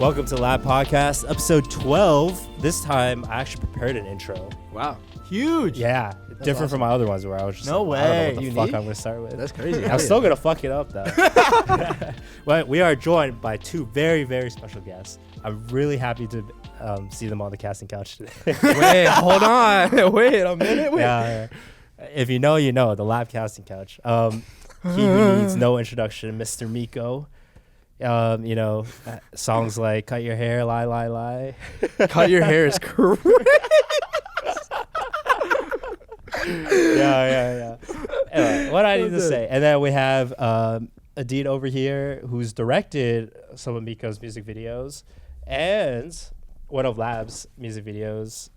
Welcome to Lab Podcast, episode 12. This time, I actually prepared an intro. Wow. Huge. Yeah, different from my other ones where I was just No like, I don't know what way. the fuck I'm going to start with. That's crazy. I'm still going to fuck it up, though. But we are joined by two very, very special guests. I'm really happy to see them on the casting couch today. Wait, hold on. Wait a minute. Wait. Yeah. If you know, you know, the Lab casting couch. He needs no introduction, Mr. MICO. You know, songs like Cut Your Hair, Lie, Lie, Lie. Cut Your Hair is great. Yeah. Anyway, what I need to say. And then we have Adit over here, who's directed some of Miko's music videos and one of Lab's music videos,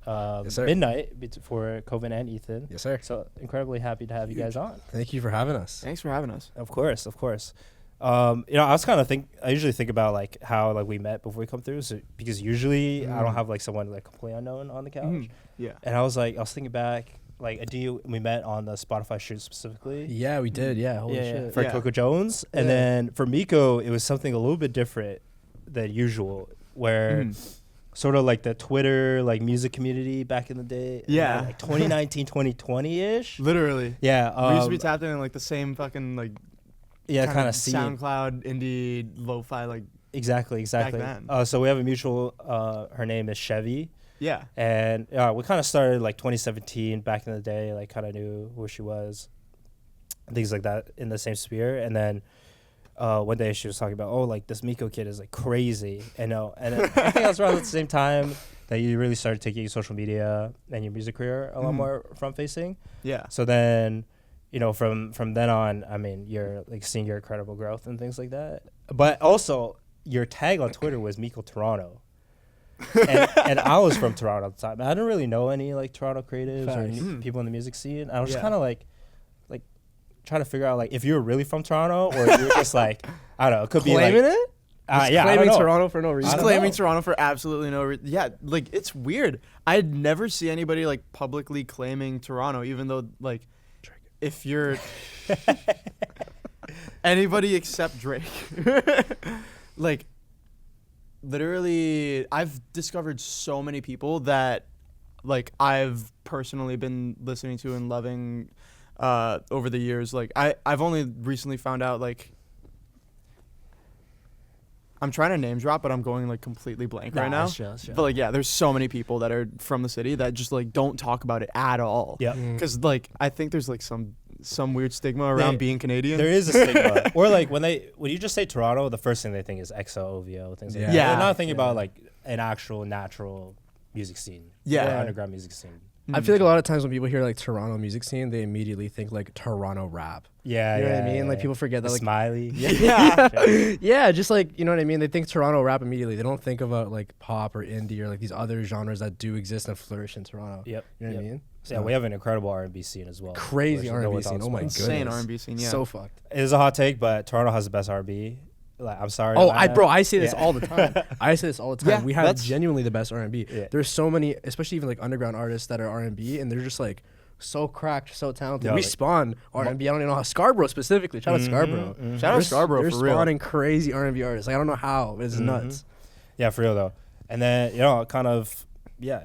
Yes, sir. Midnight, for Coven and Ethan. Yes, sir. So incredibly happy to have you guys on. Thank you for having us. Thanks for having us. Of course. You know, I usually think about like how like we met before we come through, so because usually I don't have like someone like completely unknown on the couch. Yeah. And I was thinking back, like Adit, we met on the Spotify shoot specifically. Yeah, we did. Yeah. Holy shit. For Yeah. Coco Jones, and then for Miko, it was something a little bit different than usual, where sort of like the Twitter like music community back in the day. Yeah. Like 2019, 2020 ish. Literally. Yeah. We used to be tapped in like the same fucking like kind of scene. SoundCloud, indie, lo-fi like Exactly. then. So we have a mutual. Her name is Chevy. yeah. And we kind of started like 2017 back in the day, like kind of knew who she was, and things like that in the same sphere. And then one day she was talking about, like this Miko kid is like crazy, and then I think that was around the same time that you really started taking social media and your music career a lot more front facing. Yeah. So then, you know, from then on, I mean, you're like seeing your incredible growth and things like that. But also, your tag on Twitter was Miko Toronto. and I was from Toronto at the time. I didn't really know any like Toronto creatives or any people in the music scene. I was just kind of like trying to figure out like if you were really from Toronto or if you're just like, I don't know, it could Claiming be like it? I don't Claiming know. Toronto for no reason. Just don't claiming know. Toronto for absolutely no reason. Yeah, like it's weird. I'd never see anybody like publicly claiming Toronto, even though like if you're anybody except Drake. Like literally I've discovered so many people that like I've personally been listening to and loving over the years. Like I've only recently found out like I'm trying to name drop, but I'm going like completely blank right now. That's chill. But like yeah, there's so many people that are from the city that just like don't talk about it at all. Yeah. Because like I think there's like some weird stigma around being Canadian. There is a stigma. Or like when you just say Toronto, the first thing they think is EXO, OVO, things like that. Yeah. They're not thinking about like an actual natural music scene. Yeah. Or underground music scene. I feel like a lot of times when people hear like Toronto music scene, they immediately think like Toronto rap. Yeah, You know yeah. what I mean? yeah, Like yeah. people forget that like Smiley. yeah, just like, you know what I mean? They think Toronto rap immediately. They don't think about like pop or indie or like these other genres that do exist and flourish in Toronto. Yep. You know what I mean? So yeah, we have an incredible R&B scene as well. Crazy which no R&B one scene. talks Oh my about. insane goodness. R&B scene. Yeah. So fucked. It is a hot take, but Toronto has the best R&B. Like, I'm sorry. Oh, Atlanta. I say this Yeah. all the time. I say this all the time. Yeah, We have that's- genuinely the best R&B. Yeah. There's so many, especially even like underground artists that are R&B, and they're just like so cracked, so talented. Yeah, We like- spawn R&B. I don't even know how. Scarborough specifically. Shout out Scarborough. Shout out Scarborough They're for real. spawning crazy R&B artists. Like I don't know how, but it's nuts. Yeah, for real though. And then it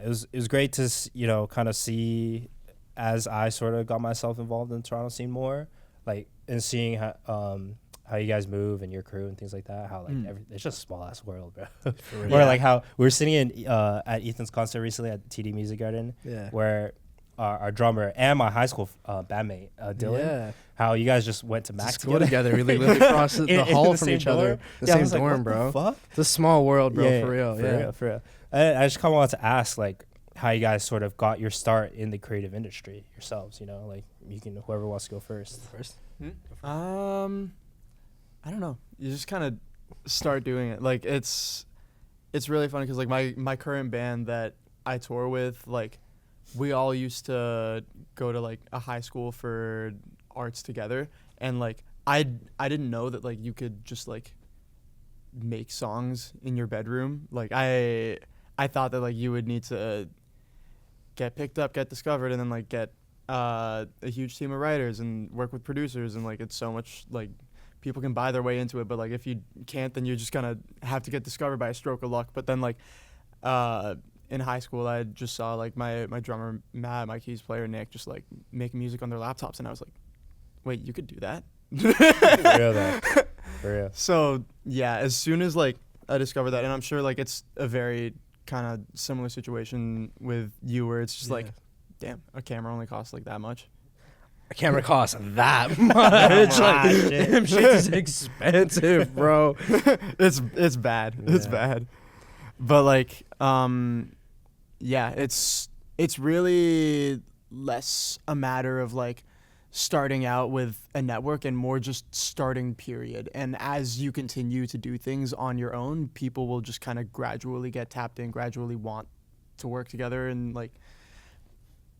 was great to kind of see as I sort of got myself involved in the Toronto scene more, like and seeing how you guys move and your crew and things like that. How like it's just a small ass world, bro. Where like how we were sitting in at Ethan's concert recently at TD Music Garden, Yeah. where our drummer and my high school bandmate Dylan, Yeah. how you guys just went to Mac School together. We lived across the In hall the from same each other. dorm? The Yeah, I same was like, dorm, what the bro. fuck? It's a small world, bro. Yeah, for real. For real. I just kind of wanted to ask, like, how you guys sort of got your start in the creative industry yourselves. You know, like you can whoever wants to go first. I don't know. You just kind of start doing it. Like it's really funny because like my current band that I tour with, like we all used to go to like a high school for arts together, and like I didn't know that like you could just like make songs in your bedroom. Like I thought that like you would need to get picked up, get discovered, and then like get a huge team of writers and work with producers, and like it's so much like people can buy their way into it, but like if you can't, then you're just gonna have to get discovered by a stroke of luck. But then like in high school, I just saw like my drummer Matt, my keys player Nick, just like making music on their laptops, and I was like, wait, you could do that? For real though. For real. So yeah, as soon as like I discovered that, and I'm sure like it's a very kind of similar situation with you, where it's just like, damn, a camera only costs like that much. A camera costs that much. Like, damn, shit is expensive, bro. It's bad. Yeah. It's bad. But like, yeah, it's really less a matter of like starting out with a network and more just starting, period. And as you continue to do things on your own, people will just kind of gradually get tapped in, gradually want to work together, and like,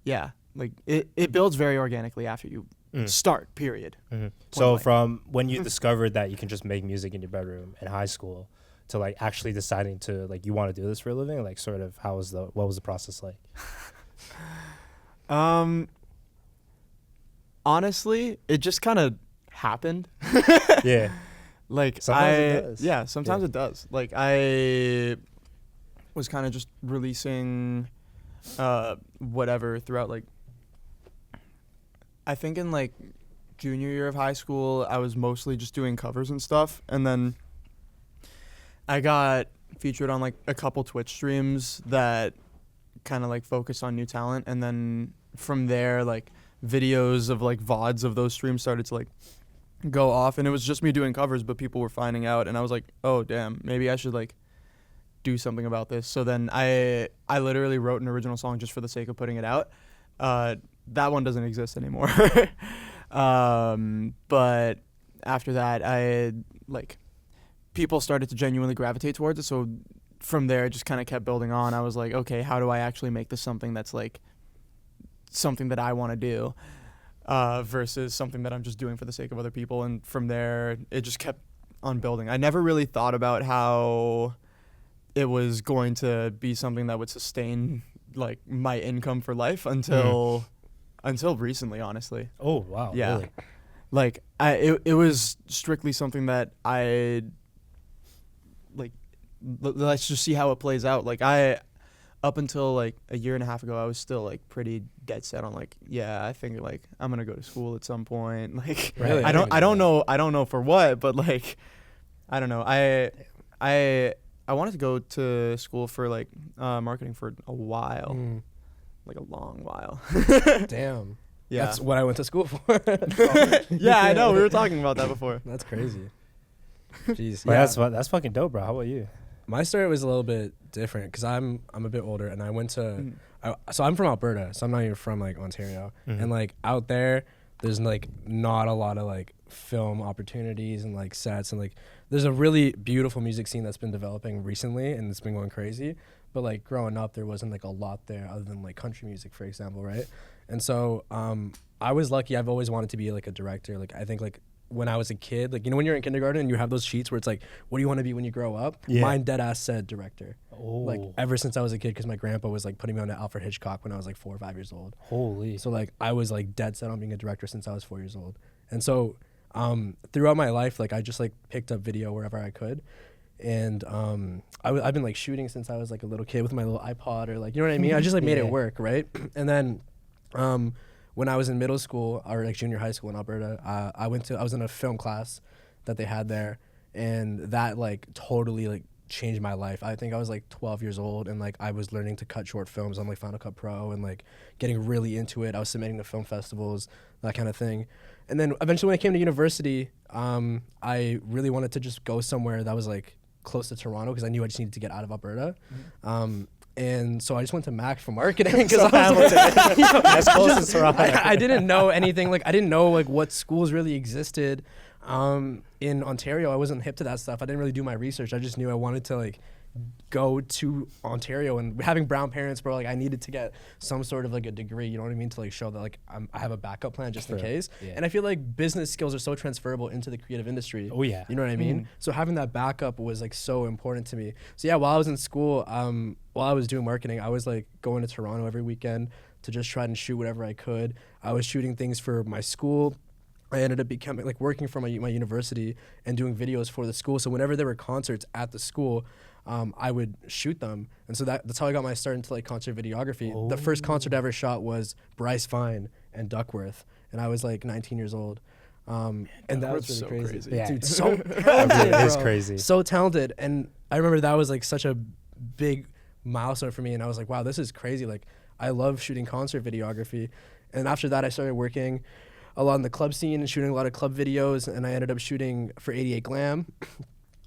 yeah, like it builds very organically after you start, period. Mm-hmm. So from when you discovered that you can just make music in your bedroom in high school to like actually deciding to like you want to do this for a living, like sort of what was the process like? Honestly, it just kind of happened. Yeah. Like sometimes it does. Yeah, sometimes it does. Like I was kind of just releasing whatever throughout, like, I think in like junior year of high school, I was mostly just doing covers and stuff, and then I got featured on like a couple Twitch streams that kind of like focus on new talent, and then from there like videos of like VODs of those streams started to like go off, and it was just me doing covers, but people were finding out, and I was like, oh damn, maybe I should like do something about this. So then I literally wrote an original song just for the sake of putting it out. That one doesn't exist anymore. But after that, I like people started to genuinely gravitate towards it. So from there, it just kind of kept building on. I was like, okay, how do I actually make this something that's like something that I want to do, versus something that I'm just doing for the sake of other people. And from there, it just kept on building. I never really thought about how it was going to be something that would sustain like my income for life until recently, honestly. Oh wow. Yeah. Really? Like it was strictly something that I like, let's just see how it plays out. Like up until like a year and a half ago, I was still like pretty dead set on like, yeah, I think like I'm gonna go to school at some point. Like, Really? I don't know for what, but like, I don't know. I wanted to go to school for like marketing for a while, like a long while. Damn. Yeah. That's what I went to school for. Yeah, I know. We were talking about that before. That's crazy. Jeez. But Yeah. that's fucking dope, bro. How about you? My story was a little bit different because I'm a bit older, and I went to so I'm from Alberta, so I'm not even from like Ontario, and like out there's like not a lot of like film opportunities and like sets, and like there's a really beautiful music scene that's been developing recently, and it's been going crazy. But like growing up, there wasn't like a lot there other than like country music, for example, right? And so I was lucky. I've always wanted to be like a director. Like I think like when I was a kid, like, you know, when you're in kindergarten and you have those sheets where it's like, what do you want to be when you grow up? Yeah. Mine dead ass said director. Oh. Like ever since I was a kid, because my grandpa was like putting me on to Alfred Hitchcock when I was like 4 or 5 years old. Holy. So like I was like dead set on being a director since I was 4 years old. And so throughout my life, like I just like picked up video wherever I could. And I've been like shooting since I was like a little kid with my little iPod, or like, you know what I mean? I just like made it work, right? And then when I was in middle school or like junior high school in Alberta, I was in a film class that they had there, and that like totally like changed my life. I think I was like 12 years old, and like I was learning to cut short films on like Final Cut Pro and like getting really into it. I was submitting to film festivals, that kind of thing. And then eventually when I came to university, I really wanted to just go somewhere that was like close to Toronto, because I knew I just needed to get out of Alberta. And so I just went to Mac for marketing, because That's close to Toronto. I didn't know anything. Like I didn't know like what schools really existed in Ontario. I wasn't hip to that stuff. I didn't really do my research. I just knew I wanted to like go to Ontario, and having brown parents, bro, like I needed to get some sort of like a degree, you know what I mean, to like show that like I have a backup plan just in case. Yeah. And I feel like business skills are so transferable into the creative industry. Oh yeah. You know what I mean? So having that backup was like so important to me. So yeah, while I was in school, while I was doing marketing, I was like going to Toronto every weekend to just try and shoot whatever I could. I was shooting things for my school. I ended up becoming like working for my university and doing videos for the school. So whenever there were concerts at the school, I would shoot them, and so that's how I got my start into like concert videography. The first concert I ever shot was Bryce Vine and Duckworth, and I was like 19 years old. And that was really so crazy. Yeah. Dude, so talented, It is bro. crazy. So talented. And I remember that was like such a big milestone for me, and I was like, wow, this is crazy. Like, I love shooting concert videography. And after that, I started working a lot in the club scene and shooting a lot of club videos, and I ended up shooting for 88 Glam.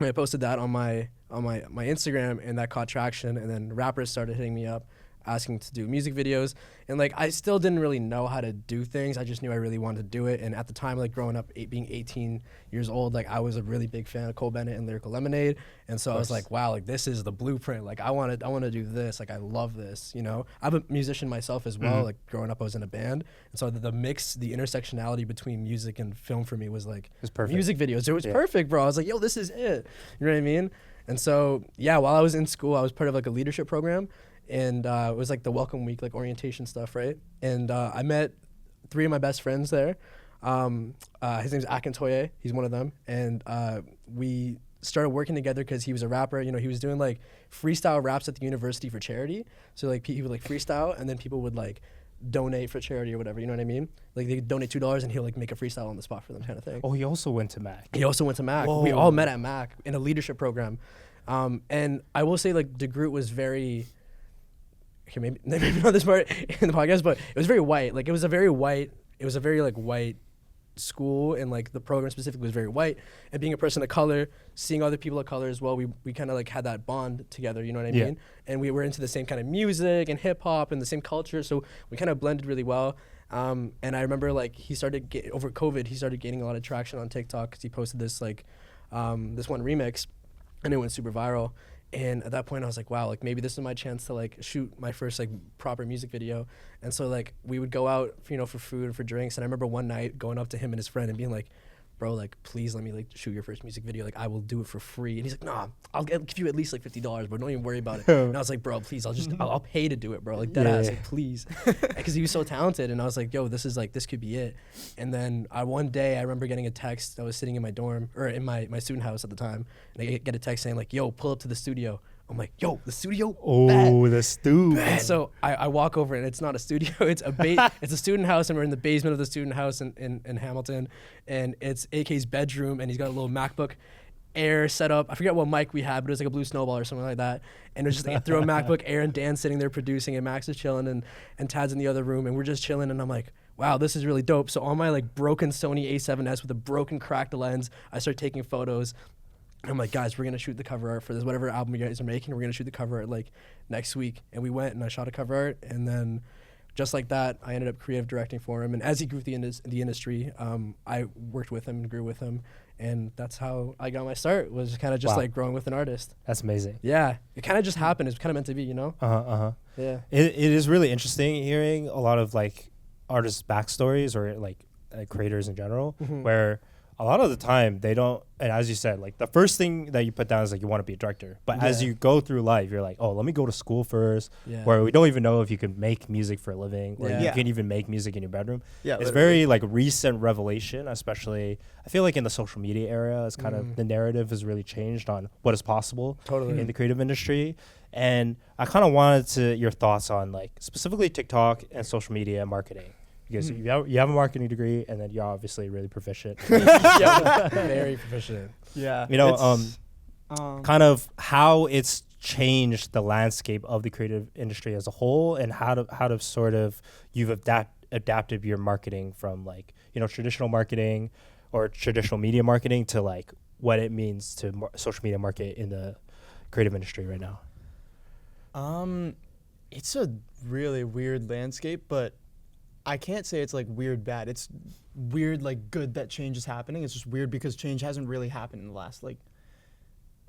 And I posted that on my Instagram, and that caught traction, and then rappers started hitting me up asking to do music videos, and like I still didn't really know how to do things. I just knew I really wanted to do it. And at the time, like growing up, being 18 years old, like I was a really big fan of Cole Bennett and Lyrical Lemonade, and so I was like, wow, like this is the blueprint. Like I want to do this. Like I love this, you know. I'm a musician myself as well. Like growing up, I was in a band, and so the mix, the intersectionality between music and film for me was like perfect. Music videos. It was perfect, bro. I was like, yo, this is it. You know what I mean? And so yeah, while I was in school, I was part of like a leadership program. And it was like the welcome week, like orientation stuff, right? And I met 3 of my best friends there. His name's Akintoye. He's one of them. And we started working together because he was a rapper. You know, he was doing like freestyle raps at the university for charity. So like he would like freestyle, and then people would like donate for charity or whatever. You know what I mean? Like they could donate $2, and he'll like make a freestyle on the spot for them, kind of thing. Oh, he also went to Mac. He also went to Mac. Whoa. We all met at Mac in a leadership program. And I will say like DeGroot was very... Okay, maybe not this part in the podcast, but it was very white. Like it was a very like white school, and like the program specifically was very white. And being a person of color, seeing other people of color as well, we kind of like had that bond together. You know what I mean? And we were into the same kind of music and hip hop and the same culture, so we kind of blended really well. And I remember like over COVID, he started gaining a lot of traction on TikTok because he posted this like this one remix, and it went super viral. And at that point I was like, wow, like maybe this is my chance to like shoot my first like proper music video. And so like we would go out, you know, for food or for drinks. And I remember one night going up to him and his friend and being like, bro, like please let me like shoot your first music video. Like I will do it for free. And he's like, nah, I'll give you at least like $50, bro. Don't even worry about it. And I was like, bro, please, I'll pay to do it, bro. Like dead ass, like please. Because he was so talented. And I was like, yo, this could be it. And then one day I remember getting a text. I was sitting in my dorm or in my student house at the time. And I get a text saying like, yo, pull up to the studio. I'm like, yo, the studio? Oh, the studio. And so I walk over, and it's not a studio. It's it's a student house, and we're in the basement of the student house in Hamilton. And it's AK's bedroom, and he's got a little MacBook Air set up. I forget what mic we had, but it was like a Blue Snowball or something like that. And it was just like through a MacBook Air, and Dan's sitting there producing, and Max is chilling, and Tad's in the other room, and we're just chilling. And I'm like, wow, this is really dope. So on my like broken Sony A7S with a broken cracked lens, I start taking photos. I'm like, guys, we're going to shoot the cover art for this, whatever album you guys are making. We're going to shoot the cover art like next week. And we went and I shot a cover art. And then just like that, I ended up creative directing for him. And as he grew the industry, I worked with him and grew with him. And that's how I got my start, was kind of just like growing with an artist. That's amazing. Yeah. It kind of just happened. It's kind of meant to be, you know? Yeah. It is really interesting hearing a lot of like artists' backstories or like creators in general, where a lot of the time they don't, and as you said, like the first thing that you put down is like you want to be a director, but as you go through life, you're like, oh, let me go to school first, where we don't even know if you can make music for a living, or you can even make music in your bedroom. It's very like recent revelation, especially I feel like in the social media era, it's kind of the narrative has really changed on what is possible in the creative industry. And I kind of wanted your thoughts on like specifically TikTok and social media marketing. Because you have a marketing degree, and then you're obviously really proficient. Very proficient. Yeah. You know, kind of how it's changed the landscape of the creative industry as a whole, and how to sort of you've adapted your marketing from like, you know, traditional marketing or traditional media marketing to like what it means to social media market in the creative industry right now. It's a really weird landscape, but I can't say it's like weird bad. It's weird like good that change is happening. It's just weird because change hasn't really happened in the last like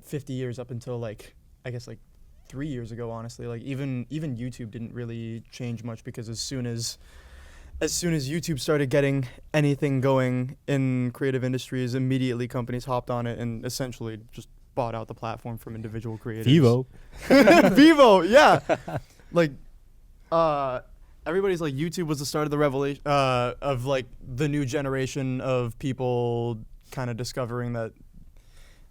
50 years up until like I guess like 3 years ago, honestly. Like even YouTube didn't really change much, because as soon as YouTube started getting anything going in creative industries, immediately companies hopped on it and essentially just bought out the platform from individual creators. Vivo, yeah. Like everybody's like YouTube was the start of the revelation of like the new generation of people kind of discovering that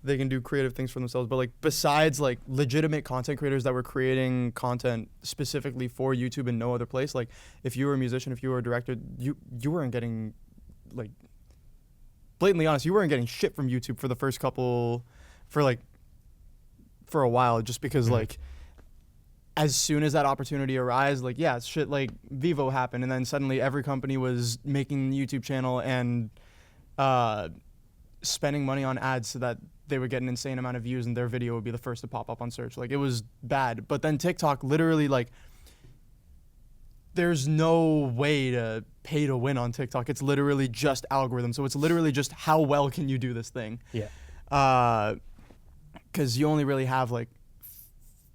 they can do creative things for themselves. But like besides like legitimate content creators that were creating content specifically for YouTube and no other place, like if you were a musician, if you were a director, you weren't getting, like, blatantly honest, you weren't getting shit from YouTube for the first couple, for a while, just because like as soon as that opportunity arose, like, yeah, shit like Vivo happened, and then suddenly every company was making a YouTube channel and spending money on ads so that they would get an insane amount of views and their video would be the first to pop up on search. Like, it was bad. But then TikTok literally, like, there's no way to pay to win on TikTok. It's literally just algorithm. So it's literally just how well can you do this thing. Yeah. Because you only really have like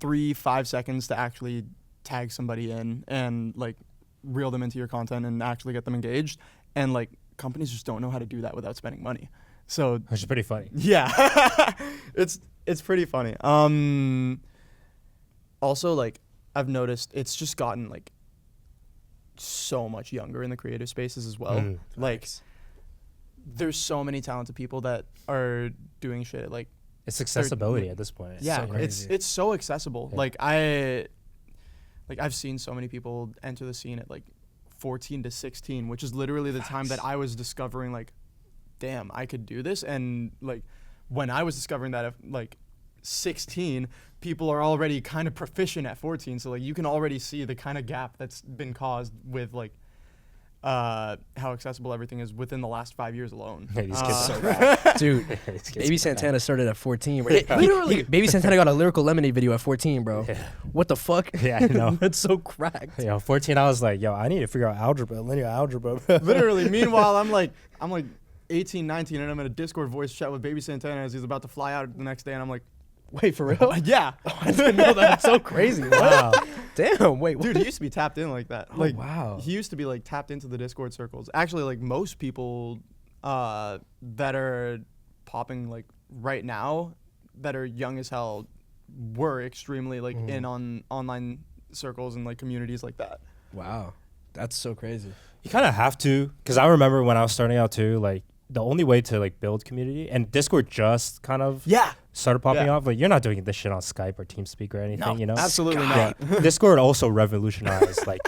3-5 seconds to actually tag somebody in and like reel them into your content and actually get them engaged. And like companies just don't know how to do that without spending money. So Which is pretty funny. yeah, it's pretty funny. Also, like, I've noticed it's just gotten like so much younger in the creative spaces as well. Like, there's so many talented people that are doing shit. Like, It's accessibility at this point. yeah, So it's so accessible. Yeah. Like I've seen so many people enter the scene at like 14 to 16, which is literally the time that I was discovering like, damn, I could do this. And like when I was discovering that at like 16, people are already kind of proficient at 14. So like you can already see the kind of gap that's been caused with like how accessible everything is within the last 5 years alone. Yeah, these kids so bad. Dude, These kids Baby so bad. Santana started at 14. Literally, Baby Santana got a Lyrical Lemonade video at 14, bro. Yeah. What the fuck? Yeah, I know. That's so cracked. 14, I was like, yo, I need to figure out algebra, linear algebra. Literally. Meanwhile, I'm like 18, 19, and I'm in a Discord voice chat with Baby Santana as he's about to fly out the next day, and I'm like, Wait, for real? yeah. I didn't know that. That's so crazy. Wow. Damn, wait, what? Dude, he used to be tapped in like that. Like, wow. He used to be like tapped into the Discord circles. Actually, like most people that are popping like right now that are young as hell were extremely like in on online circles and like communities like that. Wow. That's so crazy. You kind of have to, because I remember when I was starting out too, like the only way to like build community, and Discord just kind of started popping off. Like, you're not doing this shit on Skype or TeamSpeak or anything, you know? Absolutely Yeah. not. Discord also revolutionized like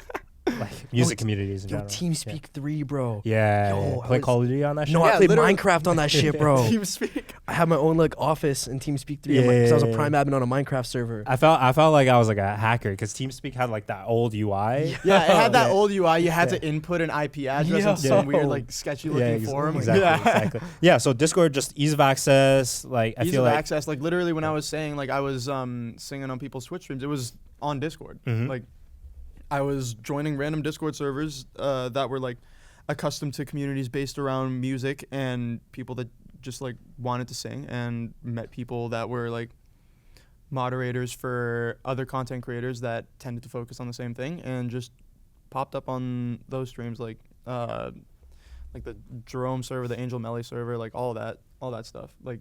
music communities in Yo, general. TeamSpeak 3, bro. Yeah. Yo, I Play was- Call of Duty on that shit? No, I Yeah, played literally. Minecraft on that shit, bro. TeamSpeak. I had my own like office in TeamSpeak 3 because I was a Yeah. prime admin on a Minecraft server. I felt like I was like a hacker because TeamSpeak had like that old UI. Yeah, it had that Yeah. old UI. You had Yeah. to input an IP address Yo. in some weird Yo. like sketchy looking form. Exactly, Yeah. exactly. Yeah, so Discord, just ease of access. Like, I Ease feel of like access. Like literally when I was saying like I was singing on people's Twitch streams, it was on Discord. Mhm. Like I was joining random Discord servers that were like accustomed to communities based around music and people that just like wanted to sing, and met people that were like moderators for other content creators that tended to focus on the same thing, and just popped up on those streams like the Jerome server, the Angel Melly server, like all that stuff. Like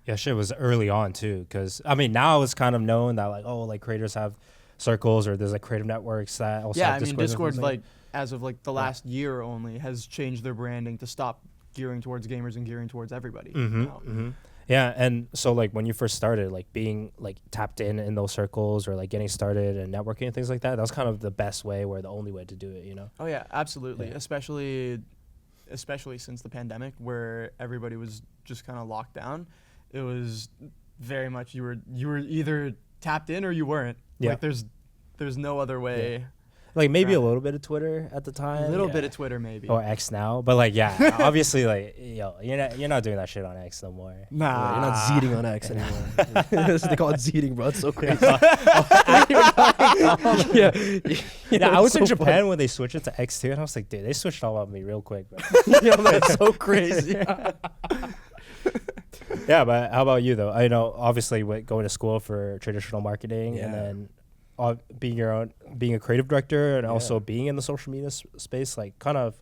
yeah, shit was early on too. Because I mean, now it's kind of known that like, oh, like creators have circles, or there's like creative networks that also yeah, have I mean, Discord or Discord's something. like as of like the last year only has changed their branding to stop gearing towards gamers and gearing towards everybody. now. Yeah, and so like when you first started, like being like tapped in those circles, or like getting started and networking and things like that, that was kind of the best way, or the only way to do it, you know? Oh yeah, absolutely. Yeah. Especially since the pandemic, where everybody was just kind of locked down. It was very much you were either tapped in or you weren't. Yeah. Like there's no other way. Like maybe a Right. little bit of Twitter at the time. A little yeah. bit of Twitter maybe. Or X now, but like, yeah, obviously, like, yo, you're not doing that shit on X no more. Nah. You're not zeeting on X anymore. They call it zeeting, bro. It's so crazy. Yeah, I was it's in so Japan when they switched it to X too, and I was like, dude, they switched all on me real quick, bro. funny. Yo, that's so crazy. Yeah, but how about you though? I know obviously going to school for traditional marketing, and Yeah. then being a creative director, and also Yeah. being in the social media space, like kind of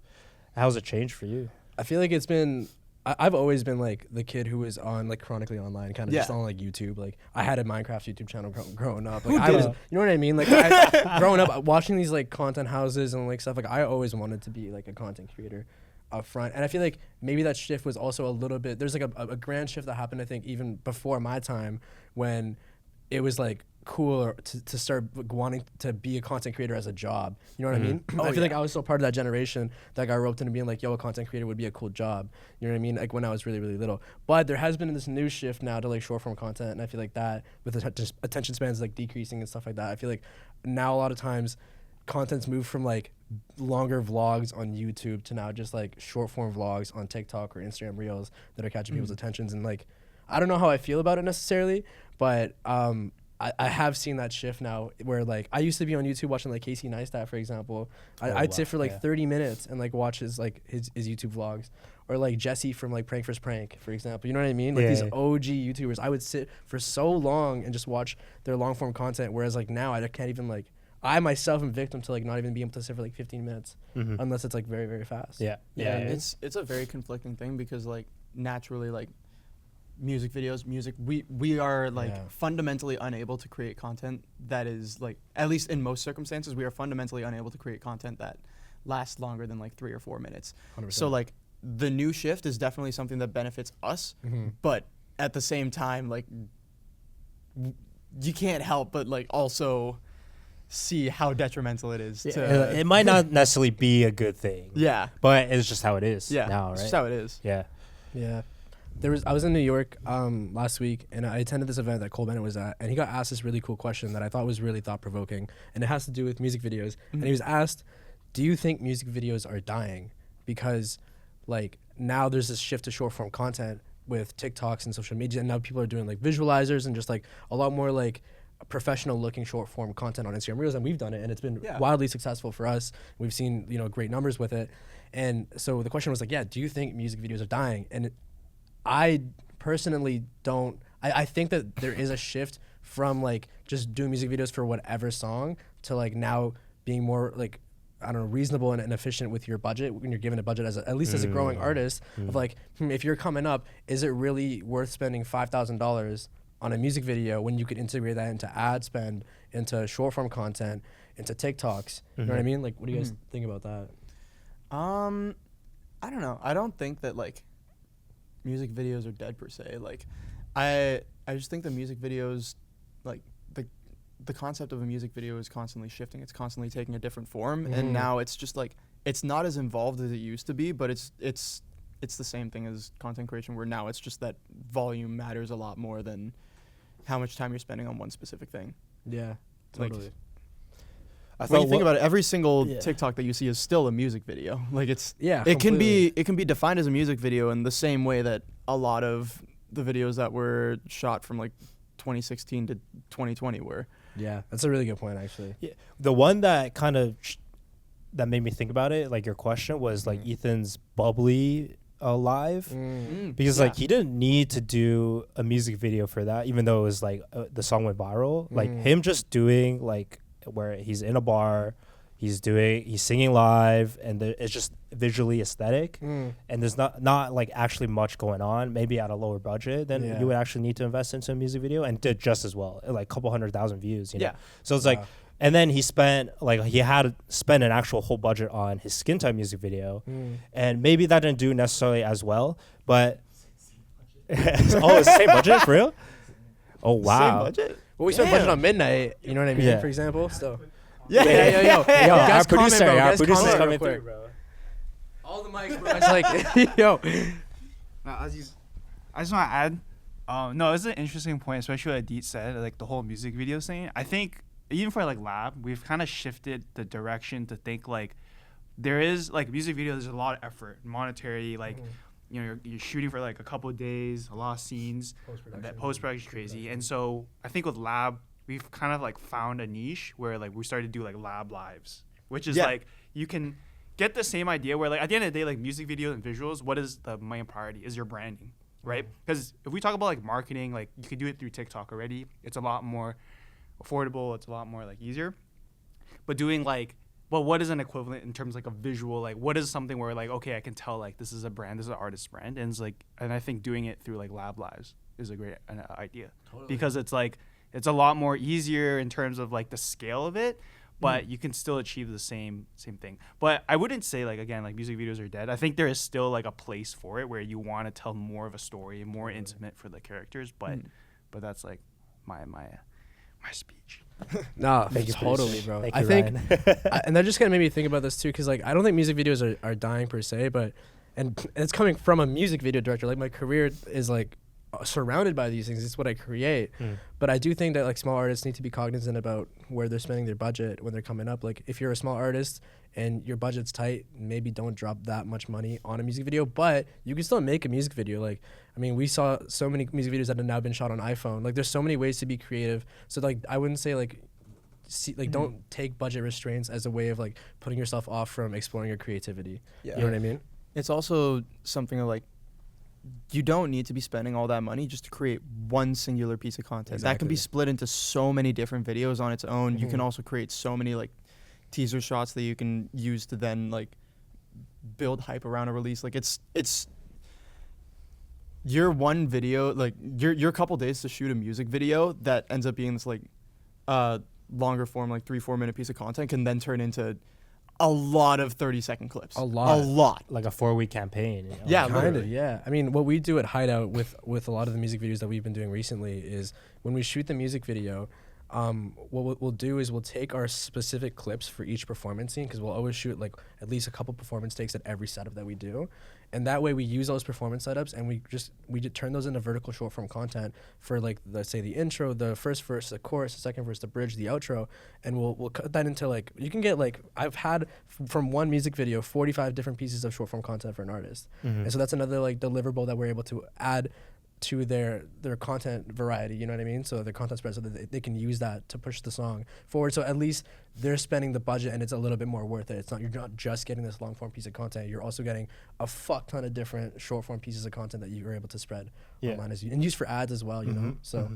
how's it changed for you? I feel like it's been I've always been like the kid who was on like chronically online, kind of just on like YouTube. Like I had a Minecraft YouTube channel growing up. Like I was, you know what I mean? Like growing up, watching these like content houses and like stuff. Like I always wanted to be like a content creator up front. And I feel like maybe that shift was also a little bit. There's like a grand shift that happened. I think even before my time when it was like cool to start wanting to be a content creator as a job. You know what I mean? I feel like I was still part of that generation that got roped into being like, yo, a content creator would be a cool job. You know what I mean? Like when I was really, really little. But there has been this new shift now to like short form content. And I feel like that with the attention spans like decreasing and stuff like that, I feel like now a lot of times content's moved from like longer vlogs on YouTube to now just like short form vlogs on TikTok or Instagram Reels that are catching people's attentions. And like, I don't know how I feel about it necessarily, but I have seen that shift now where like I used to be on YouTube watching like Casey Neistat, for example. I'd sit for like 30 minutes and like watch his YouTube vlogs, or like Jesse from like Prank First Prank, for example. You know what I mean? Like these OG YouTubers, I would sit for so long and just watch their long form content. Whereas like now I can't even like, I myself am victim to like not even being able to sit for like 15 minutes unless it's like very, very fast. Yeah. It's a very conflicting thing because like naturally like music videos, we are like fundamentally unable to create content that is like, at least in most circumstances, we are fundamentally unable to create content that lasts longer than like 3 or 4 minutes. 100%. So like the new shift is definitely something that benefits us, but at the same time, like you can't help but like also see how detrimental it is to it might not necessarily be a good thing. Yeah. But it's just how it is now, right? It's just how it is. Yeah. Yeah. I was in New York last week, and I attended this event that Cole Bennett was at, and he got asked this really cool question that I thought was really thought-provoking, and it has to do with music videos. And he was asked, do you think music videos are dying? Because like now there's this shift to short-form content with TikToks and social media, and now people are doing like visualizers and just like a lot more like professional-looking short-form content on Instagram Reels, and we've done it, and it's been wildly successful for us. We've seen, you know, great numbers with it. And so the question was like, yeah, do you think music videos are dying? And I personally don't. I think that there is a shift from like just doing music videos for whatever song to like now being more like, I don't know, reasonable and efficient with your budget when you're given a budget as at least as a growing artist of like, if you're coming up, is it really worth spending $5,000 on a music video when you could integrate that into ad spend, into short form content, into TikToks? You know what I mean? Like, what do you guys think about that? I don't know. I don't think that like music videos are dead per se. Like I just think the music videos, like the concept of a music video is constantly shifting. It's constantly taking a different form, and now it's just like it's not as involved as it used to be, but it's the same thing as content creation, where now it's just that volume matters a lot more than how much time you're spending on one specific thing. Yeah, totally. When you think about it, every single TikTok that you see is still a music video. Like it can be defined as a music video in the same way that a lot of the videos that were shot from like 2016 to 2020 were. Yeah, that's a really good point, actually. Yeah. The one that kind of that made me think about it, like your question, was like Ethan's Bubbly live, because like he didn't need to do a music video for that, even though it was like the song went viral. Like him just doing like where he's in a bar, he's singing live, and it's just visually aesthetic, and there's not like actually much going on, maybe at a lower budget than you would actually need to invest into a music video, and did just as well, like a couple 100,000 views, you know? So it's like, and then he had to spend an actual whole budget on his Skin Type music video, and maybe that didn't do necessarily as well, but it's the same budget for real? Oh wow. Same budget? Well, we spent budget on Midnight, you know what I mean, for example, so. Yo, our producer's coming through, bro. All the mics, bro. It's like, yo. I just want to add, no, it's an interesting point, especially what Adit said, like the whole music video thing. I think even for like Lab, we've kind of shifted the direction to think like there is like music video. There's a lot of effort, monetary, like you know, you're shooting for like a couple of days, a lot of scenes. That post-production is crazy, and so I think with Lab, we've kind of like found a niche where like we started to do like Lab lives, which is like you can get the same idea where like at the end of the day, like music videos and visuals, what is the main priority? Is your branding, right? Because if we talk about like marketing, like you can do it through TikTok already. It's a lot more affordable. It's a lot more like easier. But doing like but what is an equivalent in terms of like a visual, like what is something where like, okay, I can tell like this is a brand, this is an artist brand, and it's like, and I think doing it through like lab lives is a great idea. Totally. Because it's like, it's a lot more easier in terms of like the scale of it, but you can still achieve the same thing. But I wouldn't say like, again, like music videos are dead. I think there is still like a place for it where you want to tell more of a story, more intimate for the characters, but that's like my speech. No, Thank you, totally, please. bro. Thank I you, think, Ryan. and that just kind of made me think about this too, because like I don't think music videos are dying per se, but and it's coming from a music video director. Like my career is like surrounded by these things. It's what I create. But I do think that like small artists need to be cognizant about where they're spending their budget when they're coming up. Like if you're a small artist and your budget's tight, maybe don't drop that much money on a music video, but you can still make a music video. Like, I mean, we saw so many music videos that have now been shot on iPhone. Like there's so many ways to be creative. So like, I wouldn't say like, don't take budget restraints as a way of like putting yourself off from exploring your creativity. Yeah. You know what I mean? It's also something of like, you don't need to be spending all that money just to create one singular piece of content. That can be Exactly. split into so many different videos on its own. You can also create so many like teaser shots that you can use to then like build hype around a release. Like it's your one video, like your couple days to shoot a music video that ends up being this like longer form, like 3-4 minute piece of content can then turn into a lot of 30-second clips. A lot. Like a 4-week campagn. You know? Yeah, Kind of, literally. yeah. I mean, what we do at Hideout with a lot of the music videos that we've been doing recently is when we shoot the music video, what we'll do is we'll take our specific clips for each performance scene, because we'll always shoot like at least a couple performance takes at every setup that we do, and that way we use those performance setups and we just turn those into vertical short form content for like say the intro, the first verse, the chorus, the second verse, the bridge, the outro, and we'll cut that into like, you can get like, I've had from one music video 45 different pieces of short form content for an artist, and so that's another like deliverable that we're able to add to their content variety, you know what I mean? So their content spread, so that they can use that to push the song forward. So at least they're spending the budget and it's a little bit more worth it. You're not just getting this long form piece of content, you're also getting a fuck ton of different short form pieces of content that you were able to spread online and use for ads as well, you know? So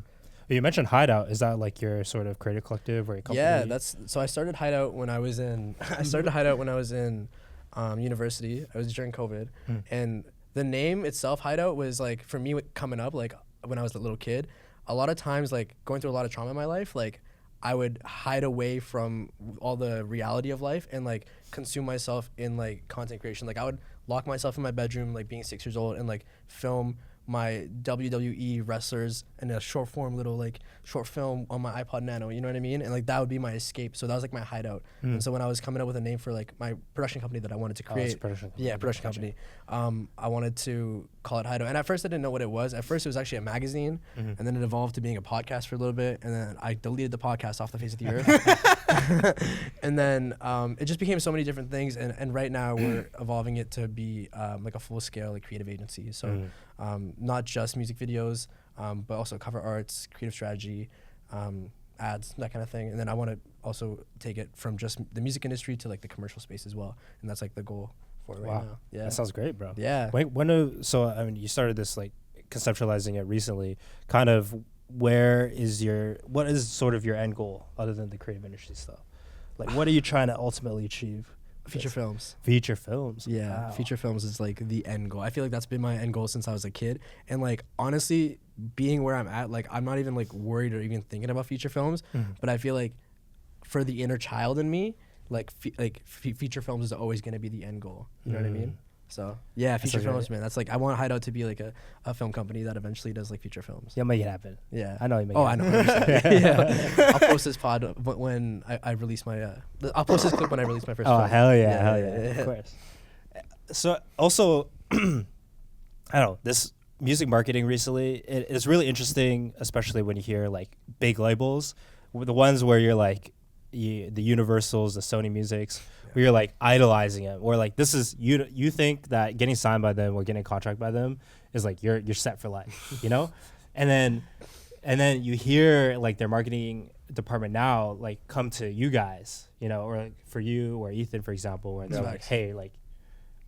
You mentioned Hideout. Is that like your sort of creative collective or your company? yeah, so I started Hideout when I was in university. I was during COVID, and the name itself, Hideout, was like, for me coming up, like when I was a little kid, a lot of times like going through a lot of trauma in my life, like I would hide away from all the reality of life and like consume myself in like content creation. Like I would lock myself in my bedroom, like being 6 years old, and like film my WWE wrestlers in a short form little like short film on my iPod Nano, you know what I mean? And like that would be my escape. So that was like my Hideout. And so when I was coming up with a name for like my production company that I wanted to create, production company. yeah, production company, I wanted to call it Hideout. And at first I didn't know what it was. At first it was actually a magazine, and then it evolved to being a podcast for a little bit, and then I deleted the podcast off the face of the earth. And then it just became so many different things, and right now we're evolving it to be like a full scale like creative agency. So not just music videos, but also cover arts, creative strategy, ads, that kind of thing. And then I want to also take it from just the music industry to like the commercial space as well. And that's like the goal for it right now. Yeah. That sounds great, bro. Yeah. So I mean, you started this like conceptualizing it recently. Kind of, what is sort of your end goal other than the creative industry stuff? Like, what are you trying to ultimately achieve? Feature films. Feature films. Yeah, Wow. feature films is like the end goal. I feel like that's been my end goal since I was a kid. And like honestly, being where I'm at, like I'm not even like worried or even thinking about feature films. But I feel like for the inner child in me, like feature films is always gonna be the end goal. You know what I mean? So yeah, feature so films, great. man. That's like, I want Hideout to be like a film company that eventually does like feature films. You'll make it happen. Yeah. I know you make Oh, it I know. happen. Yeah. I'll post this pod when I release my. I'll post this clip when I release my first. Oh, film. hell yeah. Of course. So also, I don't know, this music marketing recently, it's really interesting, especially when you hear like big labels, the ones where you're like, the Universals, the Sony Musics, where you're like idolizing them, or like this is you think that getting signed by them or getting a contract by them is like you're set for life, you know, and then you hear like their marketing department now like come to you guys, you know, or like for you or Ethan, for example, where they're like, hey, like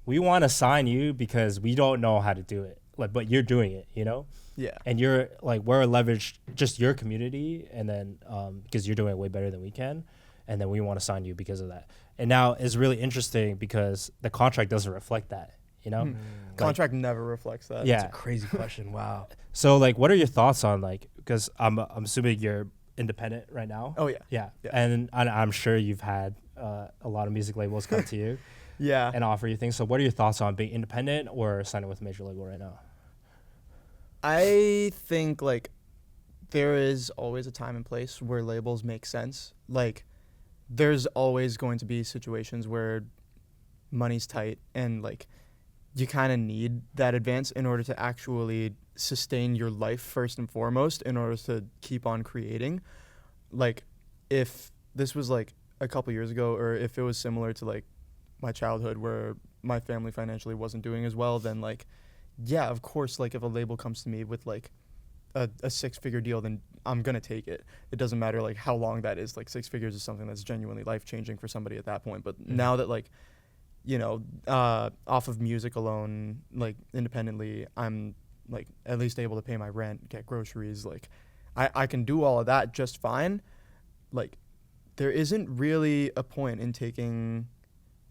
we want to sign you because we don't know how to do it, like, but you're doing it, you know. Yeah. And you're like, we're leveraged just your community, and then because you're doing it way better than we can, and then we want to sign you because of that. And now it's really interesting because the contract doesn't reflect that, you know? Like, Contract never reflects that. yeah. That's a crazy question. Wow. So like, what are your thoughts on like, because I'm assuming you're independent right now. Oh yeah. Yeah. Yeah. And I'm sure you've had a lot of music labels come to you Yeah. and offer you things. So what are your thoughts on being independent or signing with a major label right now? I think like there is always a time and place where labels make sense. Like there's always going to be situations where money's tight and like you kind of need that advance in order to actually sustain your life first and foremost in order to keep on creating. Like if this was like a couple years ago or if it was similar to like my childhood where my family financially wasn't doing as well, then like yeah, of course, like if a label comes to me with like a 6-figure deal, then I'm gonna take it. It doesn't matter like how long that is. Like 6 figures is something that's genuinely life changing for somebody at that point. But now that like, you know, off of music alone, like independently, I'm like at least able to pay my rent, get groceries. Like I can do all of that just fine. Like there isn't really a point in taking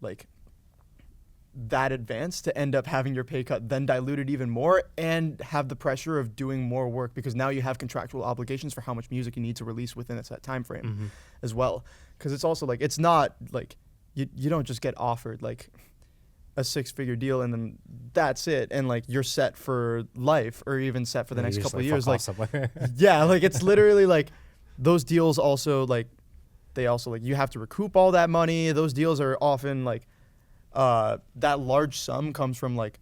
like that advance to end up having your pay cut then diluted even more and have the pressure of doing more work because now you have contractual obligations for how much music you need to release within a set time frame as well. Because it's also like it's not like you don't just get offered like a 6-figure deal and then that's it and like you're set for life or even set for the next couple of years. Like yeah, like it's literally like those deals also like they also like you have to recoup all that money. Those deals are often like that large sum comes from like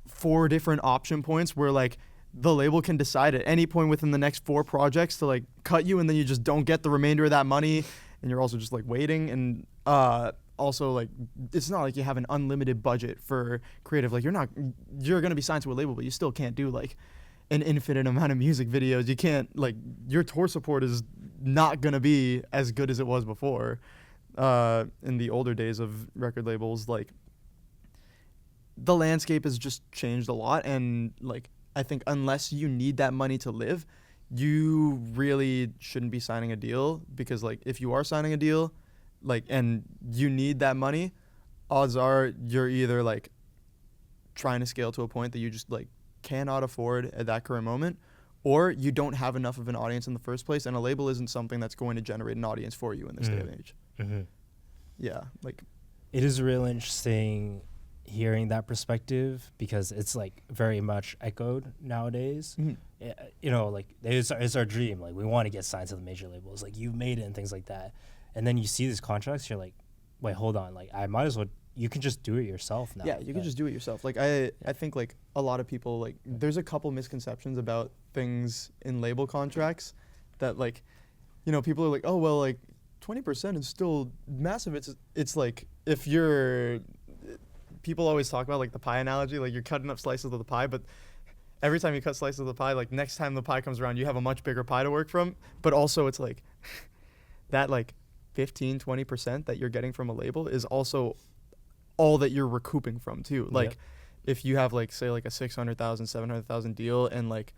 4 different option points where like the label can decide at any point within the next 4 projects to like cut you and then you just don't get the remainder of that money and you're also just like waiting and also like it's not like you have an unlimited budget for creative. Like you're gonna be signed to a label but you still can't do like an infinite amount of music videos. You can't like your tour support is not gonna be as good as it was before. In the older days of record labels, like the landscape has just changed a lot and like I think unless you need that money to live, you really shouldn't be signing a deal because like if you are signing a deal like and you need that money, odds are you're either like trying to scale to a point that you just like cannot afford at that current moment or you don't have enough of an audience in the first place and a label isn't something that's going to generate an audience for you in this day and age. Yeah, like it is really interesting hearing that perspective because it's like very much echoed nowadays. You know, like it's our dream. Like we want to get signed to the major labels. Like you've made it and things like that. And then you see these contracts, you're like, wait, hold on. Like I might as well. You can just do it yourself now. Yeah, you can just do it yourself. Like I think like a lot of people like there's a couple misconceptions about things in label contracts that like, you know, people are like, oh well, like 20% is still massive. It's like if you're people always talk about like the pie analogy, like you're cutting up slices of the pie, but every time you cut slices of the pie, like next time the pie comes around, you have a much bigger pie to work from. But also it's like that like 15-20% that you're getting from a label is also all that you're recouping from too. Like if you have like say like a 600,000, 700,000 deal and like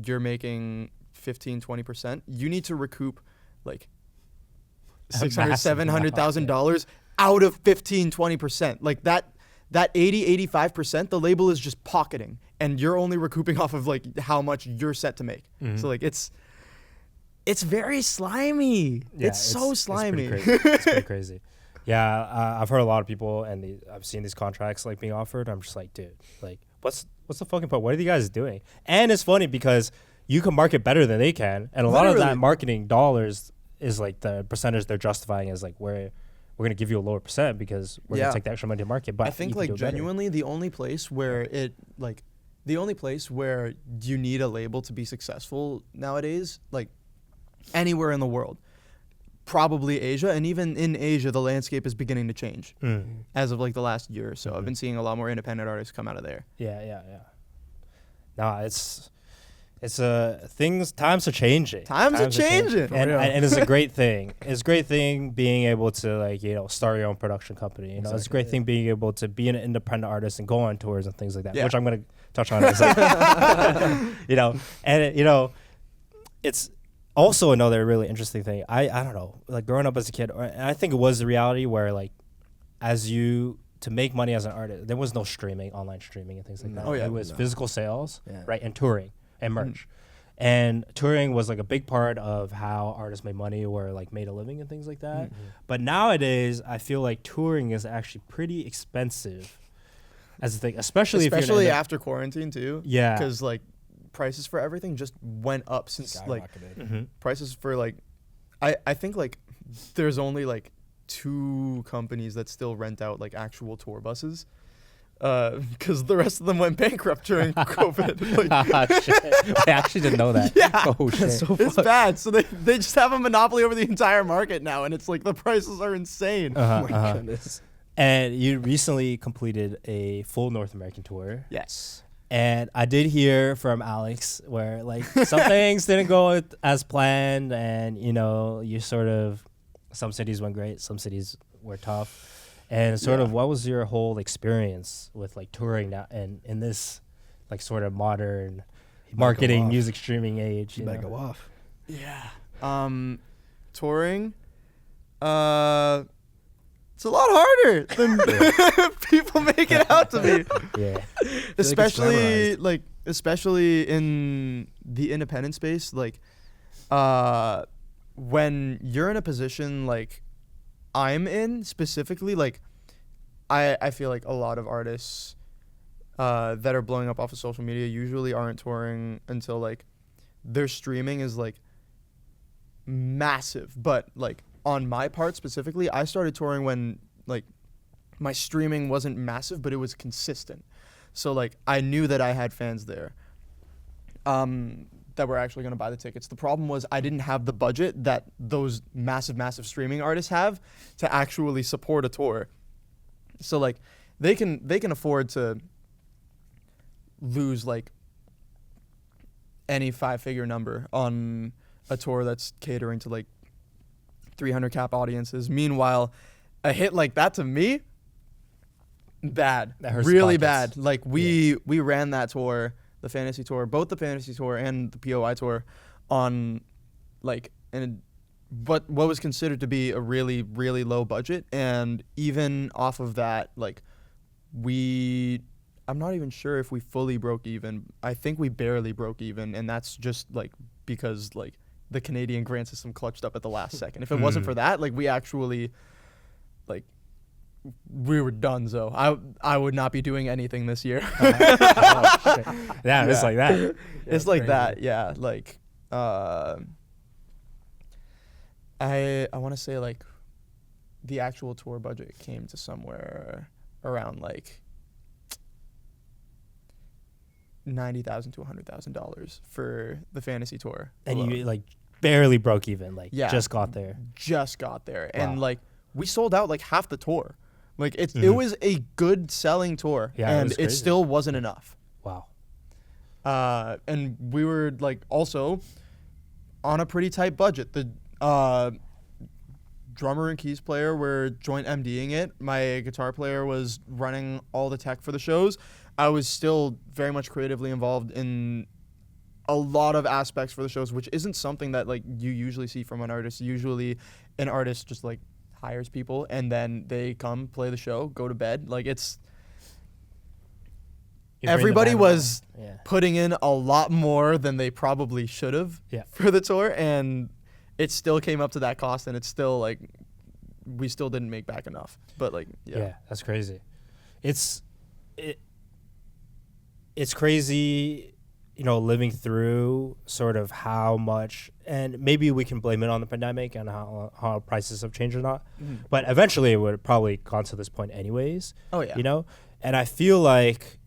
you're making 15-20%, you need to recoup like $700,000 out of 15-20%. Like that 80-85% the label is just pocketing and you're only recouping off of like how much you're set to make. So like it's very slimy. Yeah, it's so slimy. It's pretty crazy. Yeah, I've heard a lot of people and I've seen these contracts like being offered. I'm just like, dude, like what's the fucking point? What are you guys doing? And it's funny because you can market better than they can, and a lot of that marketing dollars is like the percentage they're justifying as like we're gonna give you a lower percent because we're gonna take the extra money to market. But I think like genuinely the only place where you need a label to be successful nowadays, like anywhere in the world, probably Asia, and even in Asia the landscape is beginning to change as of like the last year or so. I've been seeing a lot more independent artists come out of there. Yeah. No, it's times are changing. Times are changing. And it's a great thing. It's a great thing being able to like, you know, start your own production company. You know, it's a great thing being able to be an independent artist and go on tours and things like that, which I'm going to touch on in a second. You know, and you know, also another really interesting thing. I don't know, like growing up as a kid, and I think it was the reality where like to make money as an artist, there was no streaming, online streaming and things like that. Oh, yeah. It was physical sales, Yeah. right, and touring and merch. And touring was like a big part of how artists made money or like made a living and things like that. But nowadays, I feel like touring is actually pretty expensive as a thing, especially if Especially you're after quarantine too. Yeah. Because like prices for everything just went up since like Skyrocketed. prices for like, I think like there's only like 2 companies that still rent out like actual tour buses. Because the rest of them went bankrupt during COVID. Like, Shit. I actually didn't know that. Yeah. Oh shit. it's bad. So they just have a monopoly over the entire market now, and it's like the prices are insane. Oh my goodness. And you recently completed a full North American tour. Yes. And I did hear from Alex where like some things didn't go as planned, and you know, you sort of, some cities went great, some cities were tough. And sort of what was your whole experience with like touring now and in this like sort of modern marketing, music streaming age? You You better know? go off. Yeah. Touring. It's a lot harder than people make it out to be. Yeah. Especially in the independent space, like when you're in a position like I'm in specifically, like I feel like a lot of artists that are blowing up off of social media usually aren't touring until like their streaming is like massive. But like on my part specifically, I started touring when like my streaming wasn't massive, but it was consistent. So like I knew that I had fans there that were actually going to buy the tickets. The problem was I didn't have the budget that those massive streaming artists have to actually support a tour. So like they can afford to lose like any 5-figure number on a tour that's catering to like 300 cap audiences. Meanwhile, a hit like that to me, bad, That hurts really pockets. bad. Like we ran that tour, the fantasy tour, both the fantasy tour and the POI tour, on like what was considered to be a really low budget, and even off of that, like I'm not even sure if we fully broke even. I think we barely broke even, and that's just like because like the Canadian grant system clutched up at the last second. If it wasn't for that, like we actually like we were done. So I would not be doing anything this year. Oh, shit. Yeah, it's like that. It's like that, yeah. Like I want to say like the actual tour budget came to somewhere around like $90,000 to $100,000 for the fantasy tour. And alone. you like barely broke even, like Yeah. just got there. Just got there. Wow. And like we sold out like half the tour. Like it Mhm. was a good selling tour, Yeah, it and was it crazy. still wasn't enough. Wow. And we were like also on a pretty tight budget. The drummer and keys player were joint MDing it. My guitar player was running all the tech for the shows. I was still very much creatively involved in a lot of aspects for the shows, which isn't something that like you usually see from an artist. Usually an artist just like hires people and then they come play the show, go to bed. Like it's You bring the everybody band was along. Yeah. putting in a lot more than they probably should have Yeah. for the tour, and it still came up to that cost, and it's still like we still didn't make back enough. But like Yeah, that's crazy. It's crazy, you know, living through sort of how much, and maybe we can blame it on the pandemic and how prices have changed or not. Mhm. But eventually it would have probably gone to this point anyways. Oh yeah. You know? And I feel like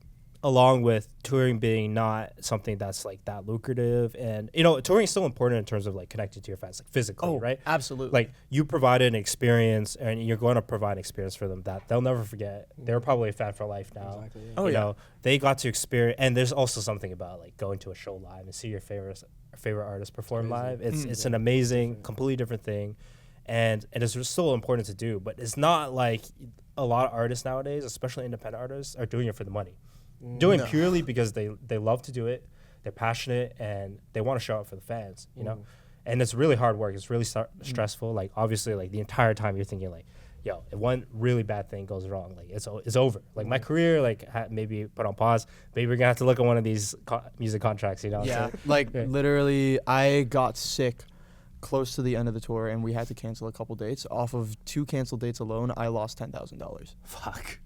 along with touring being not something that's like that lucrative, and you know, touring is still important in terms of like connecting to your fans, like physically, right? Absolutely. Like you provided an experience, and you're going to provide an experience for them that they'll never forget. They're probably a fan for life now. Exactly, yeah. Oh, You yeah. know, they got to experience, and there's also something about like going to a show live and see your favorite artist perform Crazy. live. It's Mm. it's an amazing, completely different thing, and it's still important to do. But it's not like a lot of artists nowadays, especially independent artists, are doing it for the money. Doing No. purely because they love to do it, they're passionate, and they want to show up for the fans, you know? and it's really hard work. It's really stressful. Like obviously, like the entire time you're thinking like, yo, if one really bad thing goes wrong, like it's over. Like my career, like maybe put on pause. Maybe we're gonna have to look at one of these music contracts, you know? Yeah, So, like literally, I got sick close to the end of the tour, and we had to cancel a couple dates. Off of 2 canceled dates alone, I lost $10,000. fuck.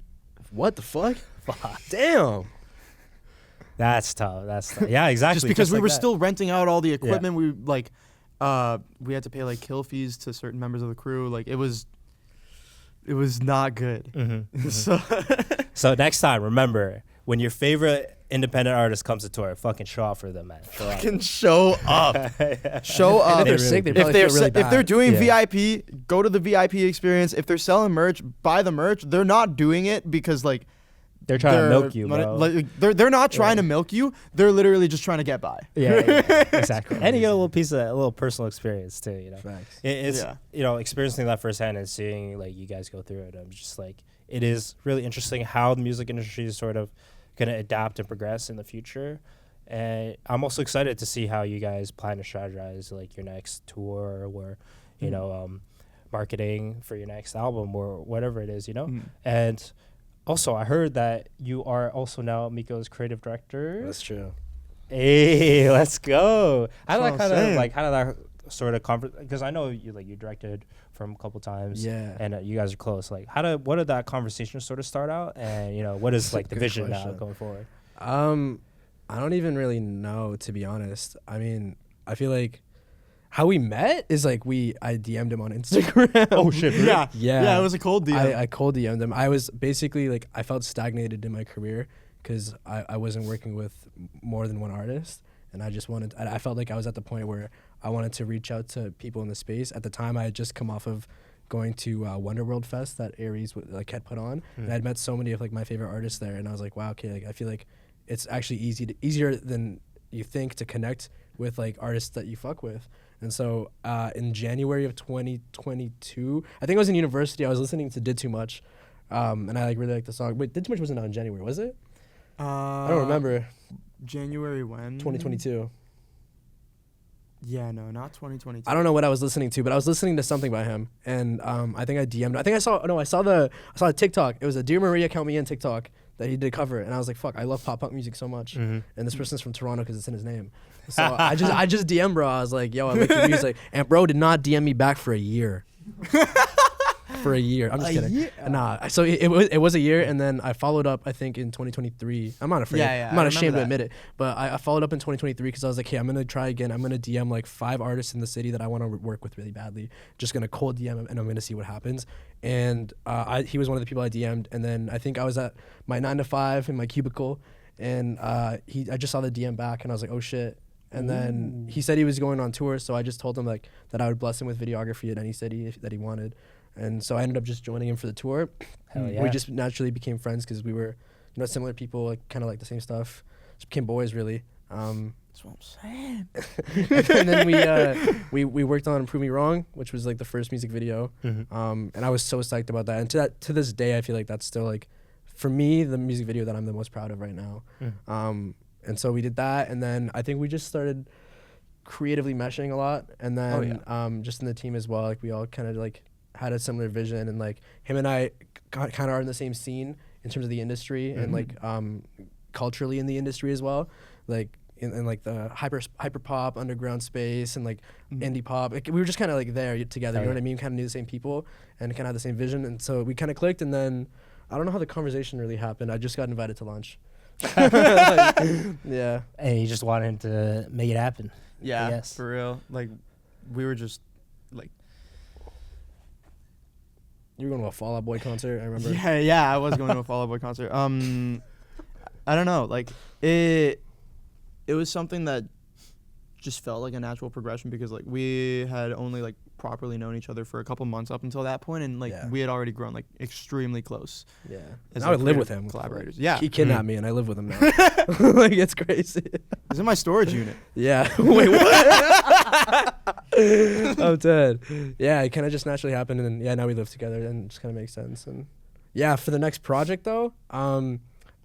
What the fuck? Damn. That's tough. That's tough. Yeah, exactly. Just because we like were that. still renting out all the equipment, we like, we had to pay like kill fees to certain members of the crew. Like it was not good. Mm-hmm. So So next time, remember when your favorite independent artist comes to tour, fucking show up for them, man. fucking show up. Show up. And if they're really sick, they do. probably feel really if bad. they're doing Yeah. VIP, go to the VIP experience. If they're selling merch, buy the merch. They're not doing it because like They're trying to milk you, bro. Like, they're not trying to milk you. They're literally just trying to get by. yeah, exactly. And you get a little piece of a little personal experience too, you know. Facts. It's Yeah. you know, experiencing that firsthand and seeing like you guys go through it. I'm just like, it is really interesting how the music industry is sort of gonna adapt and progress in the future. And I'm also excited to see how you guys plan to strategize like your next tour or, you know, marketing for your next album or whatever it is, you know. And also, I heard that you are also now MICO's creative director. That's true. Hey, let's go. How That's did that what I'm kind of saying. like? How did that sort of conference? Because I know you directed from a couple times. Yeah. And you guys are close. Like, what did that conversation sort of start out? And you know, what is like the Good vision now question. going forward? I don't even really know, to be honest. I mean, I feel like how we met is like I DM'd him on Instagram. Oh shit! Really? Yeah, Yeah. yeah. It was a cold deal. I cold DM'd him. I was basically like, I felt stagnated in my career because I wasn't working with more than one artist. And I just I felt like I was at the point where I wanted to reach out to people in the space. At the time, I had just come off of going to Wonderworld Fest that Aries had put on. And I'd met so many of like my favorite artists there. And I was like, wow, okay, like I feel like it's actually easier than you think to connect with like artists that you fuck with. And so in January of 2022, I think I was in university, I was listening to Did Too Much, and I like really liked the song. Wait, Did Too Much wasn't out in January, was it? I don't remember. January when? 2022. Yeah, no, not 2022. I don't know what I was listening to, but I was listening to something by him, and I think I DM'd. I think I saw a TikTok. It was a Dear Maria Count Me In TikTok that he did cover, and I was like, fuck, I love pop punk music so much, and this person's from Toronto because it's in his name. So I just DM'd bro. I was like, yo, I like your music, and bro did not DM me back for a year. For a year. I'm just kidding. year? Nah. So it was a year, and then I followed up, I think, in 2023. I'm not afraid. Yeah, I'm not I ashamed to remember admit it. But I followed up in 2023 because I was like, hey, I'm going to try again. I'm going to DM like 5 artists in the city that I want to work with really badly. Just going to cold DM him, and I'm going to see what happens. And he was one of the people I DM'd. And then I think I was at my 9 to 5 in my cubicle, and I just saw the DM back, and I was like, oh, shit. And then he said he was going on tour, so I just told him like that I would bless him with videography at any city that he wanted. And so I ended up just joining him for the tour. Hell yeah. We just naturally became friends because we were, similar people, like kind of like the same stuff. Just became boys, really. That's what I'm saying. And then we worked on Prove Me Wrong, which was like the first music video. And I was so psyched about that. And to this day, I feel like that's still like, for me, the music video that I'm the most proud of right now. And so we did that, and then I think we just started creatively meshing a lot, and then just in the team as well, like we all kind of like had a similar vision, and like him and I kind of are in the same scene in terms of the industry and like culturally in the industry as well, like in like the hyper pop underground space and like indie pop. Like, we were just kind of like there together, you know what I mean? Kind of knew the same people and kind of had the same vision, and so we kind of clicked. And then I don't know how the conversation really happened. I just got invited to lunch. Yeah. And you just wanted him to make it happen. Yeah, Yes. for real. Like, we were just like. You were going to a Fall Out Boy concert, I remember. Yeah, I was going to a Fall Out Boy concert. I don't know, like it was something that just felt like a natural progression because like we had only like properly known each other for a couple months up until that point, and like we had already grown like extremely close. Yeah. As, I would like, live with creative him. collaborators. Yeah, He kidnapped me and I live with him now. Like, it's crazy. he's in my storage unit. Yeah. Wait, what? I'm dead. Yeah, it kind of just naturally happened, and yeah, now we live together, and it just kind of makes sense. And yeah, for the next project though, I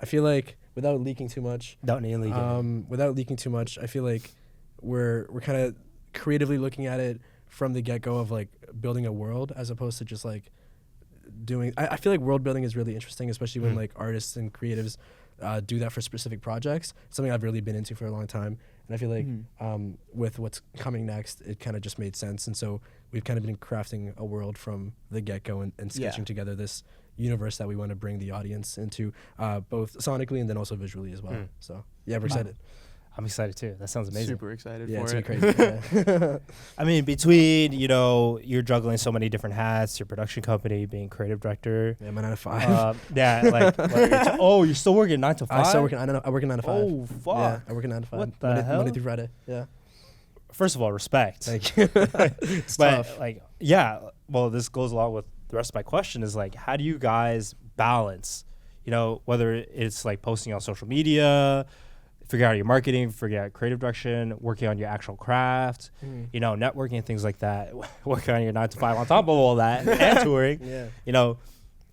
feel like without leaking too much, Don't need to leak it. without leaking too much, I feel like we're kind of creatively looking at it from the get-go of like building a world as opposed to just like doing. I feel like world building is really interesting, especially when like artists and creatives do that for specific projects. It's something I've really been into for a long time, and I feel like with what's coming next, it kind of just made sense. And so we've kind of been crafting a world from the get-go and sketching together this universe that we want to bring the audience into, both sonically and then also visually as well. So yeah, we're excited. I'm excited too. That sounds amazing. Super excited Yeah, for it's it. gonna be crazy. Yeah. I mean, between, you know, you're juggling so many different hats, your production company, being creative director. Yeah, my 9 to 5. Yeah, like you're still working 9 to 5? I still working. I work 9 to 5. Oh, fuck. Yeah, I work 9 to 5. What the hell? Monday through Friday. Yeah. First of all, respect. Thank you. It's But tough. like, yeah, well, this goes along with the rest of my question is like, how do you guys balance, you know, whether it's like posting on social media, figure out your marketing, figure out creative direction, working on your actual craft, you know, networking and things like that, working on your 9 to 5 on top of all that and touring, Yeah. you know,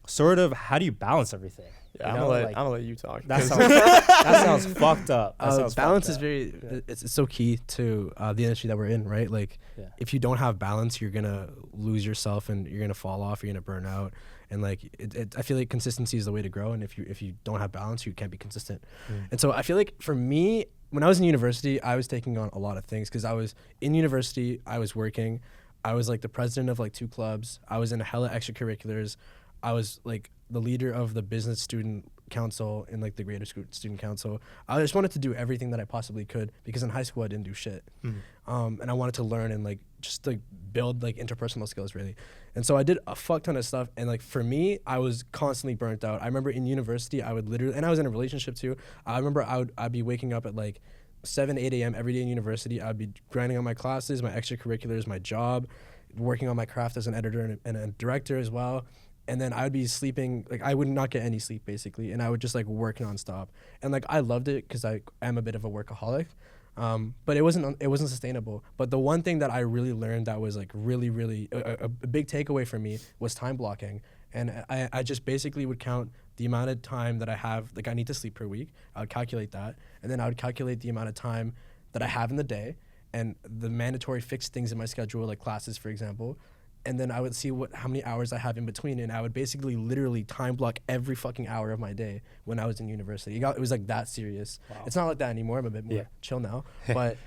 sort of how do you balance everything? Yeah, You I'm know, gonna like, let you talk. that 'cause- sounds, that sounds fucked up. That sounds Balance fucked is up. very, it's so key to the industry that we're in, right? Like, Yeah. if you don't have balance, you're gonna lose yourself and you're gonna fall off. You're gonna burn out, and like, I feel like consistency is the way to grow. And if you don't have balance, you can't be consistent. And so I feel like for me, when I was in university, I was taking on a lot of things because I was in university, I was working, I was like the president of like 2 clubs, I was in hella extracurriculars, I was like the leader of the business student council and like the greater student council. I just wanted to do everything that I possibly could because in high school I didn't do shit. And I wanted to learn and like just like build like interpersonal skills really. And so I did a fuck ton of stuff, and like for me, I was constantly burnt out. I remember in university I would literally, and I was in a relationship too, I remember I'd be waking up at like 7, 8 a.m. every day in university. I'd be grinding on my classes, my extracurriculars, my job, working on my craft as an editor and a director as well. And then I would be sleeping, like I would not get any sleep basically, and I would just like work nonstop. And like I loved it because I am a bit of a workaholic, but it wasn't sustainable. But the one thing that I really learned that was like really a big takeaway for me was time blocking. And I just basically would count the amount of time that I have, like I need to sleep per week. I would calculate that, and then I would calculate the amount of time that I have in the day and the mandatory fixed things in my schedule, like classes, for example. And then I would see how many hours I have in between, and I would basically literally time block every fucking hour of my day when I was in university. It was like that serious. Wow. It's not like that anymore. I'm a bit more chill now. But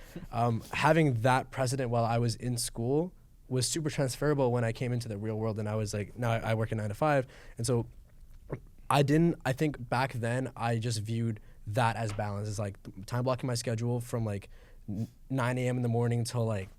having that precedent while I was in school was super transferable when I came into the real world, and I was like, now I work a 9 to 5. And so I think back then I just viewed that as balance. It's like time blocking my schedule from like 9 a.m. in the morning till like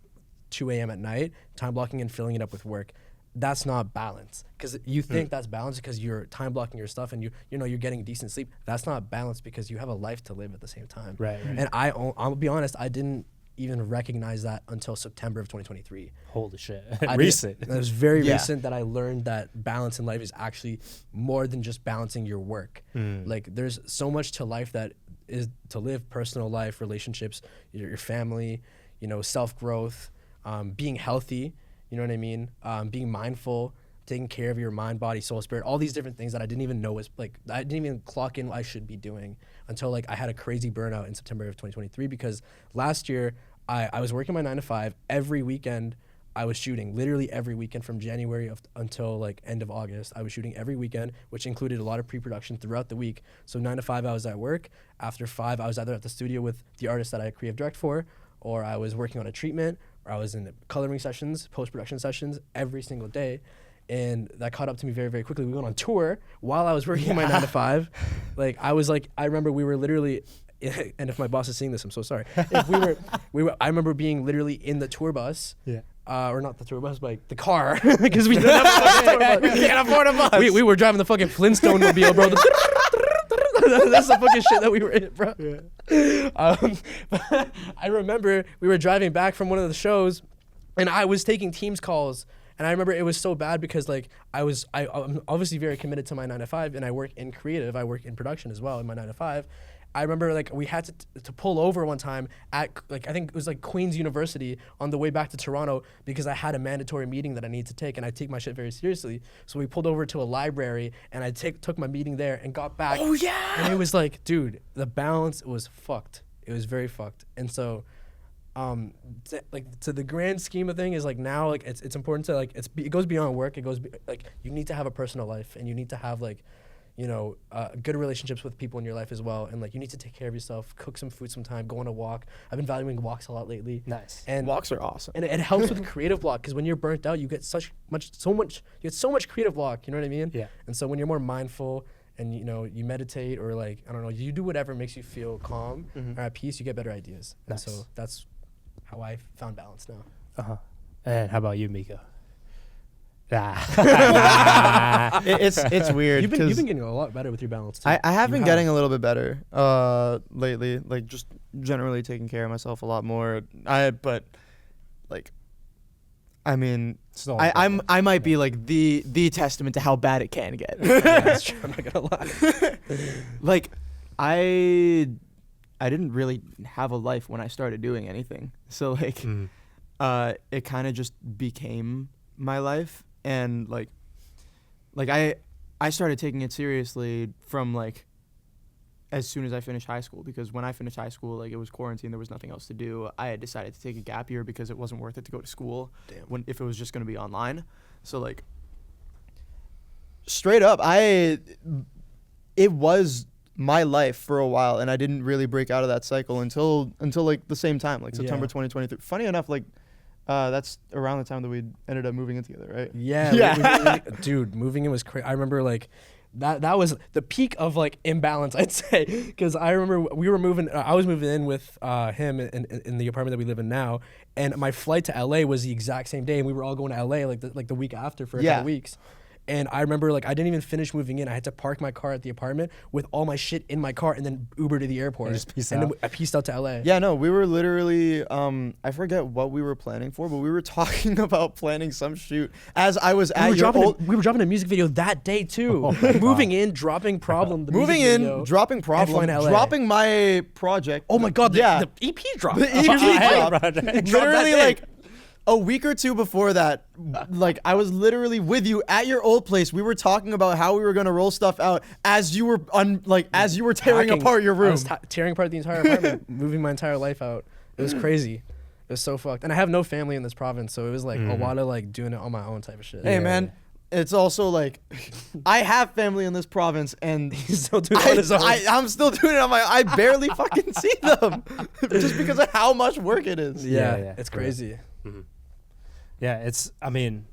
2 a.m. at night, time blocking and filling it up with work. That's not balance, because you think that's balance because you're time blocking your stuff and you're getting decent sleep. That's not balance because you have a life to live at the same time. Right. And I'll be honest, I didn't even recognize that until September of 2023. Holy shit. I Recent. It was very Yeah. recent that I learned that balance in life is actually more than just balancing your work. Like there's so much to life that is to live: personal life, relationships, your family, self-growth, being healthy, you know what I mean? Being mindful, taking care of your mind, body, soul, spirit, all these different things that I didn't even know was like, I didn't even clock in what I should be doing until like I had a crazy burnout in September of 2023, because last year I was working my 9 to 5 every weekend. I was shooting literally every weekend from January until like end of August. I was shooting every weekend, which included a lot of pre-production throughout the week. So 9 to 5 I was at work. After 5 I was either at the studio with the artist that I creative direct for, or I was working on a treatment, or I was in coloring sessions, post-production sessions every single day. And that caught up to me very, very quickly. We went on tour while I was working my 9 to 5. Like I remember we were literally, and if my boss is seeing this, I'm so sorry. If I remember being literally in the tour bus. Yeah. Or not the tour bus, but like the car, because we didn't have a tour bus. We can't afford a bus. We were driving the fucking Flintstone mobile, bro. That's the fucking shit that we were in, bro. Yeah. I remember we were driving back from one of the shows, and I was taking Teams calls, and I remember it was so bad because like I'm obviously very committed to my 9 to 5, and I work in creative, I work in production as well in my 9 to 5. I remember like we had to pull over one time at like I think it was like Queen's University on the way back to Toronto because I had a mandatory meeting that I needed to take, and I take my shit very seriously. So we pulled over to a library, and I took my meeting there and got back. Oh yeah. And it was like, dude, the balance was fucked. It was very fucked. And so to the grand scheme of thing is like now like it's important to like it goes beyond work. It goes like you need to have a personal life, and you need to have like, you know, good relationships with people in your life as well, and like you need to take care of yourself, cook some food sometime, go on a walk. I've been valuing walks a lot lately. Nice. And Walks are awesome. and it helps with creative block, because when you're burnt out, you get so much creative block. You know what I mean? Yeah. And so when you're more mindful, and you know, you meditate, or like, I don't know, you do whatever makes you feel calm or at peace, you get better ideas. Nice. And so that's how I found balance now. Uh-huh. And how about you, Miko? It's weird. You've 'cause been getting a lot better with your balance too. I have You been getting a little bit better lately, like just generally taking care of myself a lot more. But like, I mean, Still I might be like the testament to how bad it can get. Yeah, that's true. I'm not gonna lie. Like, I didn't really have a life when I started doing anything. So like, it kind of just became my life, and like I started taking it seriously from like as soon as I finished high school, because when I finished high school, like, it was quarantine, there was nothing else to do. I had decided to take a gap year because it wasn't worth it to go to school if it was just going to be online. So like, straight up, it was my life for a while, and I didn't really break out of that cycle until like the same time, like September 2023. Funny enough, like that's around the time that we ended up moving in together, right? Yeah. Dude, moving in was crazy. I remember like that was the peak of like imbalance, I'd say, because I remember we were moving. I was moving in with him in the apartment that we live in now, and my flight to LA was the exact same day, and we were all going to LA like the week after for a couple weeks. And I remember, like, I didn't even finish moving in. I had to park my car at the apartment with all my shit in my car and then Uber to the airport. And just peace and out. then I pieced out to LA. Yeah, no, we were literally, I forget what we were planning for, but we were talking about planning some shoot as I was at your old... We were dropping a music video that day, too. Moving in, dropping Problem, the Moving music in, video, dropping Problem, F1 LA. dropping my project. Oh, my God. The EP dropped. The EP dropped. Literally, Literally, like, a week or two before that, like, I was literally with you at your old place. We were talking about how we were gonna roll stuff out as you were as you were tearing apart your room. I was tearing apart the entire apartment, moving my entire life out. It was crazy. It was so fucked. And I have no family in this province, so it was like a lot of like doing it on my own type of shit. Hey, man. It's also like, I have family in this province, and He's still doing it on his own. I'm still doing it on my own. I barely fucking see them just because of how much work it is. Yeah, it's crazy. Mm-hmm. Yeah, it's, I mean,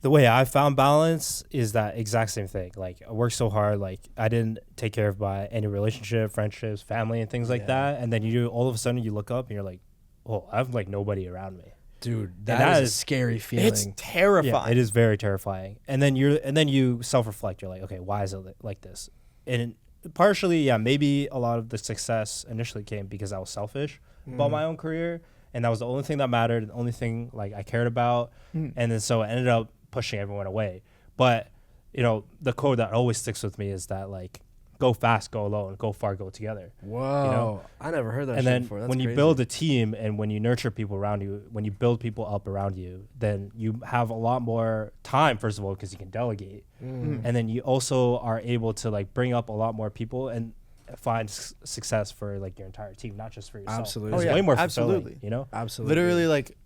the way I found balance is that exact same thing. Like, I worked so hard, like, I didn't take care of my any relationship, friendships, family, and things like that. And then all of a sudden you look up and you're like, oh, I have like nobody around me. Dude, that is a scary feeling. It's terrifying. Yeah, it is very terrifying. And then you self-reflect. You're like, okay, why is it like this? And partially, yeah, maybe a lot of the success initially came because I was selfish about my own career. And that was the only thing that mattered, the only thing like I cared about. And then so it ended up pushing everyone away. But, you know, the code that always sticks with me is that, like, go fast, go alone, go far, go together. Whoa. You know? I never heard that And shit then before. That's when crazy. you build a team and when you nurture people around you, when you build people up around you, then you have a lot more time, first of all, because you can delegate. And then you also are able to, like, bring up a lot more people and find success for like your entire team, not just for yourself. Absolutely. It's Oh, yeah, way more absolutely. fulfilling, you know? Absolutely. Literally, like,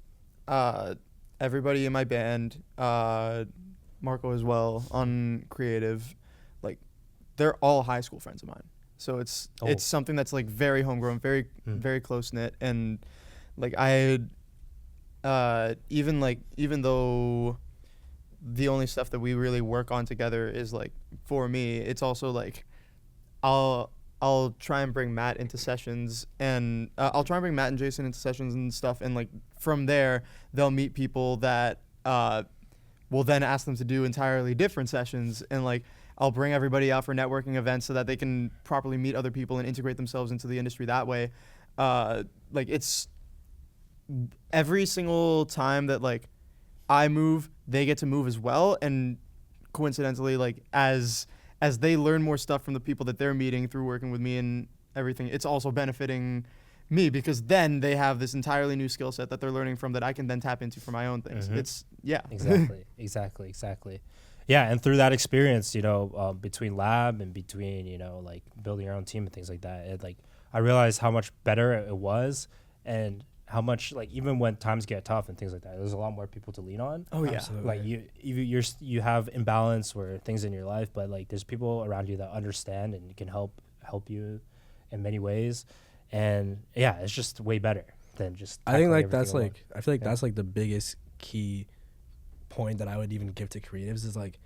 everybody in my band, Marco as well, on creative, like, they're all high school friends of mine. So it's something that's like very homegrown, very very close knit, and like even though the only stuff that we really work on together is like, for me, it's also like I'll try and bring Matt into sessions, and I'll try and bring Matt and Jason into sessions and stuff, and like from there they'll meet people that will then ask them to do entirely different sessions, and like I'll bring everybody out for networking events so that they can properly meet other people and integrate themselves into the industry that way. Like, it's every single time that like I move, they get to move as well, and coincidentally, like as they learn more stuff from the people that they're meeting through working with me and everything, it's also benefiting me, because then they have this entirely new skill set that they're learning from that I can then tap into for my own things. It's Exactly. Yeah, and through that experience, you know, between lab and between, you know, like building your own team and things like that, I realized how much better it was and how much, like, even when times get tough and things like that, there's a lot more people to lean on. Oh yeah. Absolutely. Like you have imbalance or things in your life, but like there's people around you that understand and can help you in many ways. And yeah, it's just way better than just I think tackling like everything that's alone. like I feel like Yeah. that's like the biggest key point that I would even give to creatives is like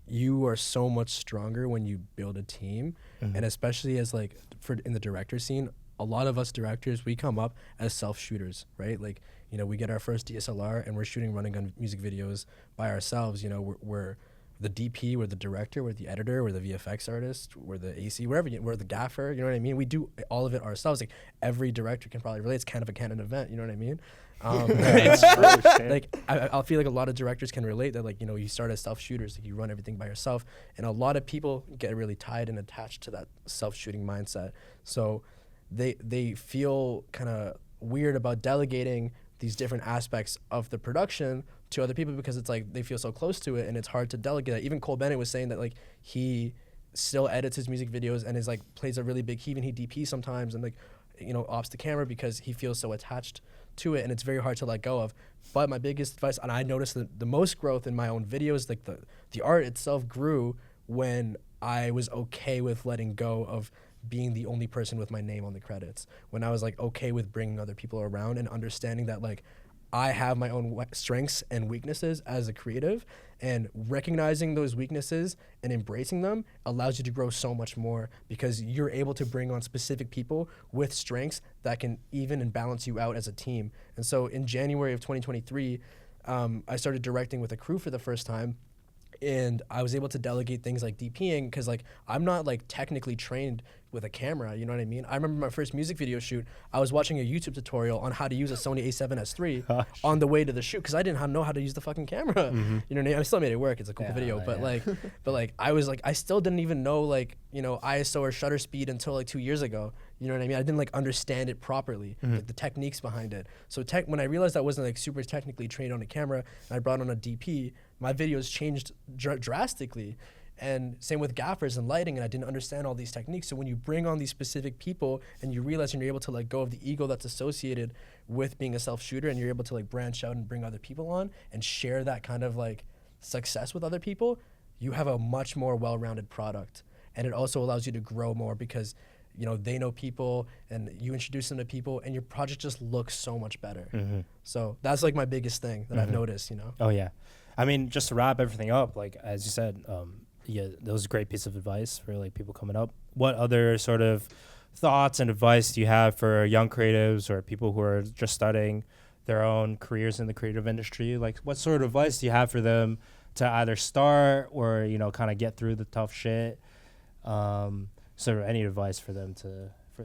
you are so much stronger when you build a team, Mhm. and especially as like for in the director scene, a lot of us directors, we come up as self shooters, right? Like, you know, we get our first DSLR and we're shooting running gun music videos by ourselves. You know, we're the DP, we're the director, we're the editor, we're the VFX artist, we're the AC, wherever we're the gaffer. You know what I mean? We do all of it ourselves. Like every director can probably relate. It's kind of a canon event. You know what I mean? It's true, shit. Like I feel like a lot of directors can relate that, like, you know, you start as self shooters, like you run everything by yourself, and a lot of people get really tied and attached to that self shooting mindset. So they feel kind of weird about delegating these different aspects of the production to other people because it's like they feel so close to it and it's hard to delegate that. Even Cole Bennett was saying that like he still edits his music videos and is like plays a really big he DP sometimes and like, you know, ops the camera because he feels so attached to it and it's very hard to let go of. But my biggest advice, and I noticed the most growth in my own videos, like the art itself grew when I was okay with letting go of being the only person with my name on the credits, when I was like okay with bringing other people around and understanding that like I have my own strengths and weaknesses as a creative, and recognizing those weaknesses and embracing them allows you to grow so much more because you're able to bring on specific people with strengths that can even and balance you out as a team. And so in January of 2023, I started directing with a crew for the first time. And I was able to delegate things like DPing because like I'm not like technically trained with a camera, you know what I mean? I remember my first music video shoot, I was watching a YouTube tutorial on how to use a Sony A7S III on the way to the shoot because I didn't know how to use the fucking camera. Mm-hmm. You know what I mean? I still made it work. It's a cool video, but like I was like I still didn't even know like, you know, ISO or shutter speed until like 2 years ago. You know what I mean? I didn't like understand it properly, like the techniques behind it. So when I realized I wasn't like super technically trained on a camera and I brought on a DP, my videos changed drastically. And same with gaffers and lighting, and I didn't understand all these techniques. So when you bring on these specific people and you realize and you're able to let go of the ego that's associated with being a self-shooter, and you're able to like branch out and bring other people on and share that kind of like success with other people, you have a much more well-rounded product. And it also allows you to grow more because, you know, they know people and you introduce them to people and your project just looks so much better. Mm-hmm. So that's like my biggest thing that I've noticed, you know? Oh yeah, I mean, just to wrap everything up, like as you said, yeah, that was a great piece of advice for like people coming up. What other sort of thoughts and advice do you have for young creatives or people who are just starting their own careers in the creative industry? Like, what sort of advice do you have for them to either start or, you know, kind of get through the tough shit? So any advice for them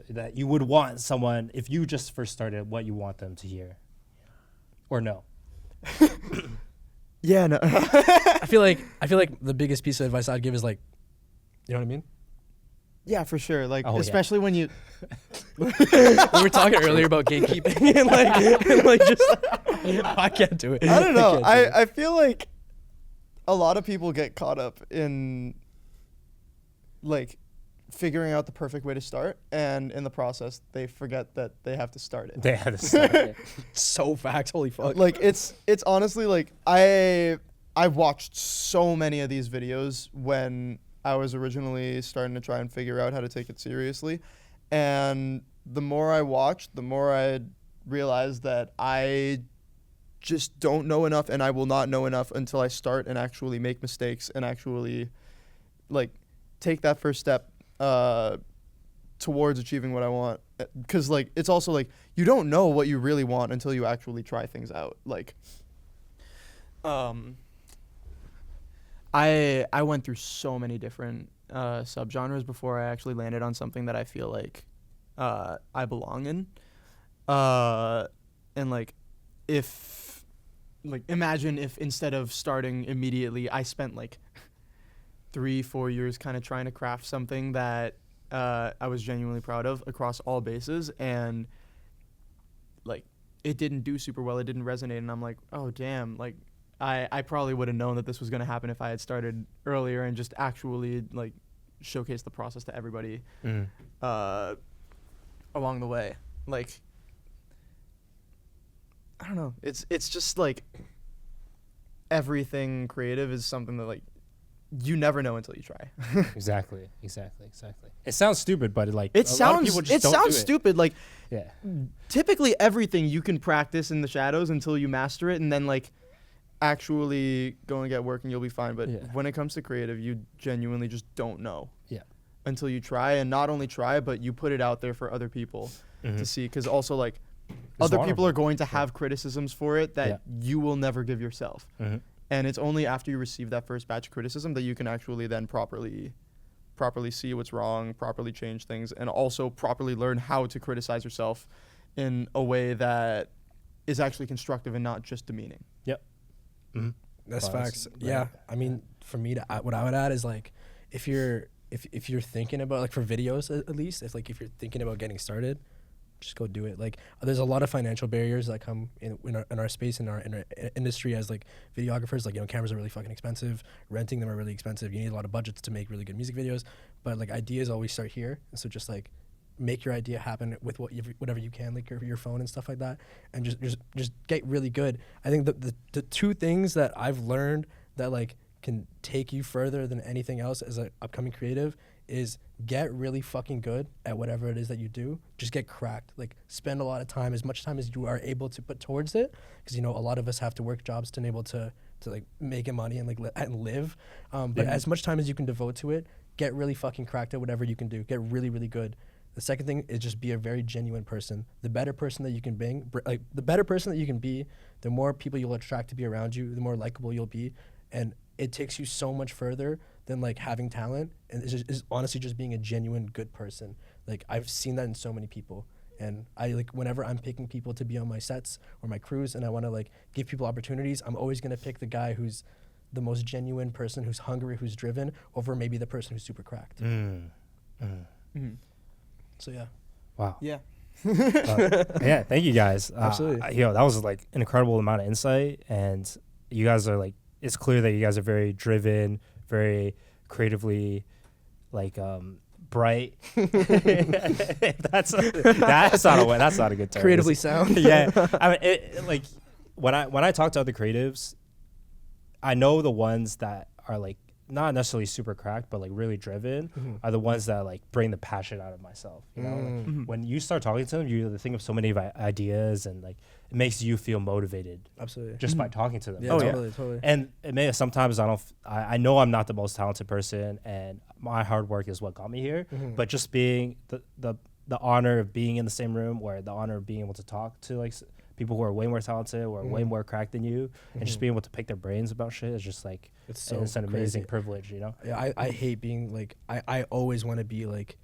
that you would want someone, if you just first started, what you want them to hear or know? Yeah, no. I feel like the biggest piece of advice I'd give is like, you know what I mean? Yeah, for sure. Like, Oh, yeah. especially when you. We were talking earlier about gatekeeping and like just I can't do it. I don't know. can't do it. I feel like a lot of people get caught up in like figuring out the perfect way to start, and in the process they forget that they have to start it. They had to start. Yeah. So facts, holy fuck. Like it's honestly like I've watched so many of these videos when I was originally starting to try and figure out how to take it seriously, and the more I watched, the more I realized that I just don't know enough, and I will not know enough until I start and actually make mistakes and actually like take that first step towards achieving what I want. Because like it's also like you don't know what you really want until you actually try things out. Like I went through so many different subgenres before I actually landed on something that I feel like I belong in. And like if like imagine if instead of starting immediately I spent like 3-4 years kind of trying to craft something that I was genuinely proud of across all bases, and like it didn't do super well, it didn't resonate, and I'm like, oh damn, like I probably would have known that this was going to happen if I had started earlier and just actually like showcase the process to everybody along the way. Like I don't know. It's just like everything creative is something that like you never know until you try. Exactly. It sounds stupid, but like It a lot of sounds people just don't do it. stupid. Like Yeah. typically everything you can practice in the shadows until you master it, and then like actually go and get work and you'll be fine. But Yeah. when it comes to creative, you genuinely just don't know. Yeah. Until you try, and not only try, but you put it out there for other people to see. Because also like other people are going to have criticisms for it that you will never give yourself. And it's only after you receive that first batch of criticism that you can actually then properly see what's wrong, properly change things, and also properly learn how to criticize yourself in a way that is actually constructive and not just demeaning. Yep. That's Well, facts. that's- Yeah. I mean, for me, what I would add is like, if you're thinking about, like, for videos at least, if you're thinking about getting started, just go do it. Like, there's a lot of financial barriers that come in our space, in our industry as like videographers. Like, cameras are really fucking expensive. Renting them are really expensive. You need a lot of budgets to make really good music videos. But like, ideas always start here. And so just like make your idea happen with whatever you can, like your phone and stuff like that, and just get really good. I think the two things that I've learned that like can take you further than anything else as an upcoming creative is get really fucking good at whatever it is that you do. Just get cracked. Like, spend a lot of time, as much time as you are able to put towards it, because a lot of us have to work jobs to enable to like make money and like and live. But as much time as you can devote to it, get really fucking cracked at whatever you can do. Get really, really good. The second thing is just be a very genuine person. The better person that you can be, the more people you'll attract to be around you, the more likable you'll be, and it takes you so much further than like having talent, and it's honestly just being a genuine good person. Like, I've seen that in so many people, and I like, whenever I'm picking people to be on my sets or my crews and I want to like give people opportunities, I'm always going to pick the guy who's the most genuine person, who's hungry, who's driven, over maybe the person who's super cracked. So yeah. Wow. Yeah. Yeah, thank you guys. Absolutely. That was like an incredible amount of insight, and you guys are like, it's clear that you guys are very driven, very creatively, like bright. that's not a good term. Creatively sound. Yeah, I mean, like when I talk to other creatives, I know the ones that are like not necessarily super cracked, but like really driven, are the ones that like bring the passion out of myself. Like, when you start talking to them, you think of so many ideas, and like it makes you feel motivated. Absolutely. Just by talking to them. Yeah, totally. And it may sometimes I know I'm not the most talented person, and my hard work is what got me here. But just being the honor of being in the same room, or the honor of being able to talk to like people who are way more talented or way more cracked than you, and just being able to pick their brains about shit is just like it's an amazing privilege, Yeah, I hate being like, I always want to be like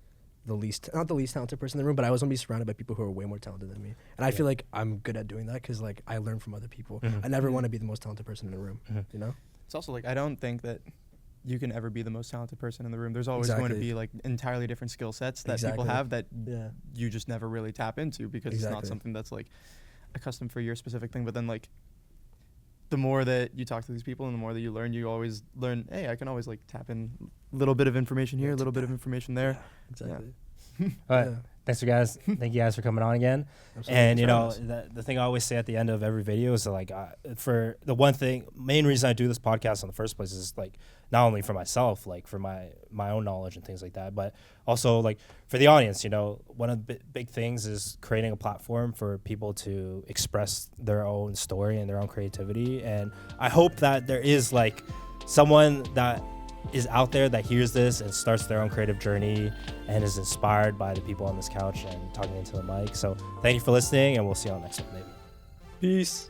not the least talented person in the room, but I always want to be surrounded by people who are way more talented than me. And I feel like I'm good at doing that because like I learn from other people. I never want to be the most talented person in the room. It's also like, I don't think that you can ever be the most talented person in the room. There's always going to be like entirely different skill sets that people have that you just never really tap into, because it's not something that's like accustomed for your specific thing. But then like the more that you talk to these people and the more that you always learn, hey, I can always like tap in a little bit of information here, a little bit of information there. Exactly. All right. Thank you guys for coming on again. Absolutely. And the thing I always say at the end of every video is like, for the main reason I do this podcast in the first place is like not only for myself, like for my own knowledge and things like that, but also like for the audience. One of the big things is creating a platform for people to express their own story and their own creativity. And I hope that there is like someone that is out there that hears this and starts their own creative journey and is inspired by the people on this couch and talking into the mic. So thank you for listening, and we'll see you on the next one, maybe. Peace.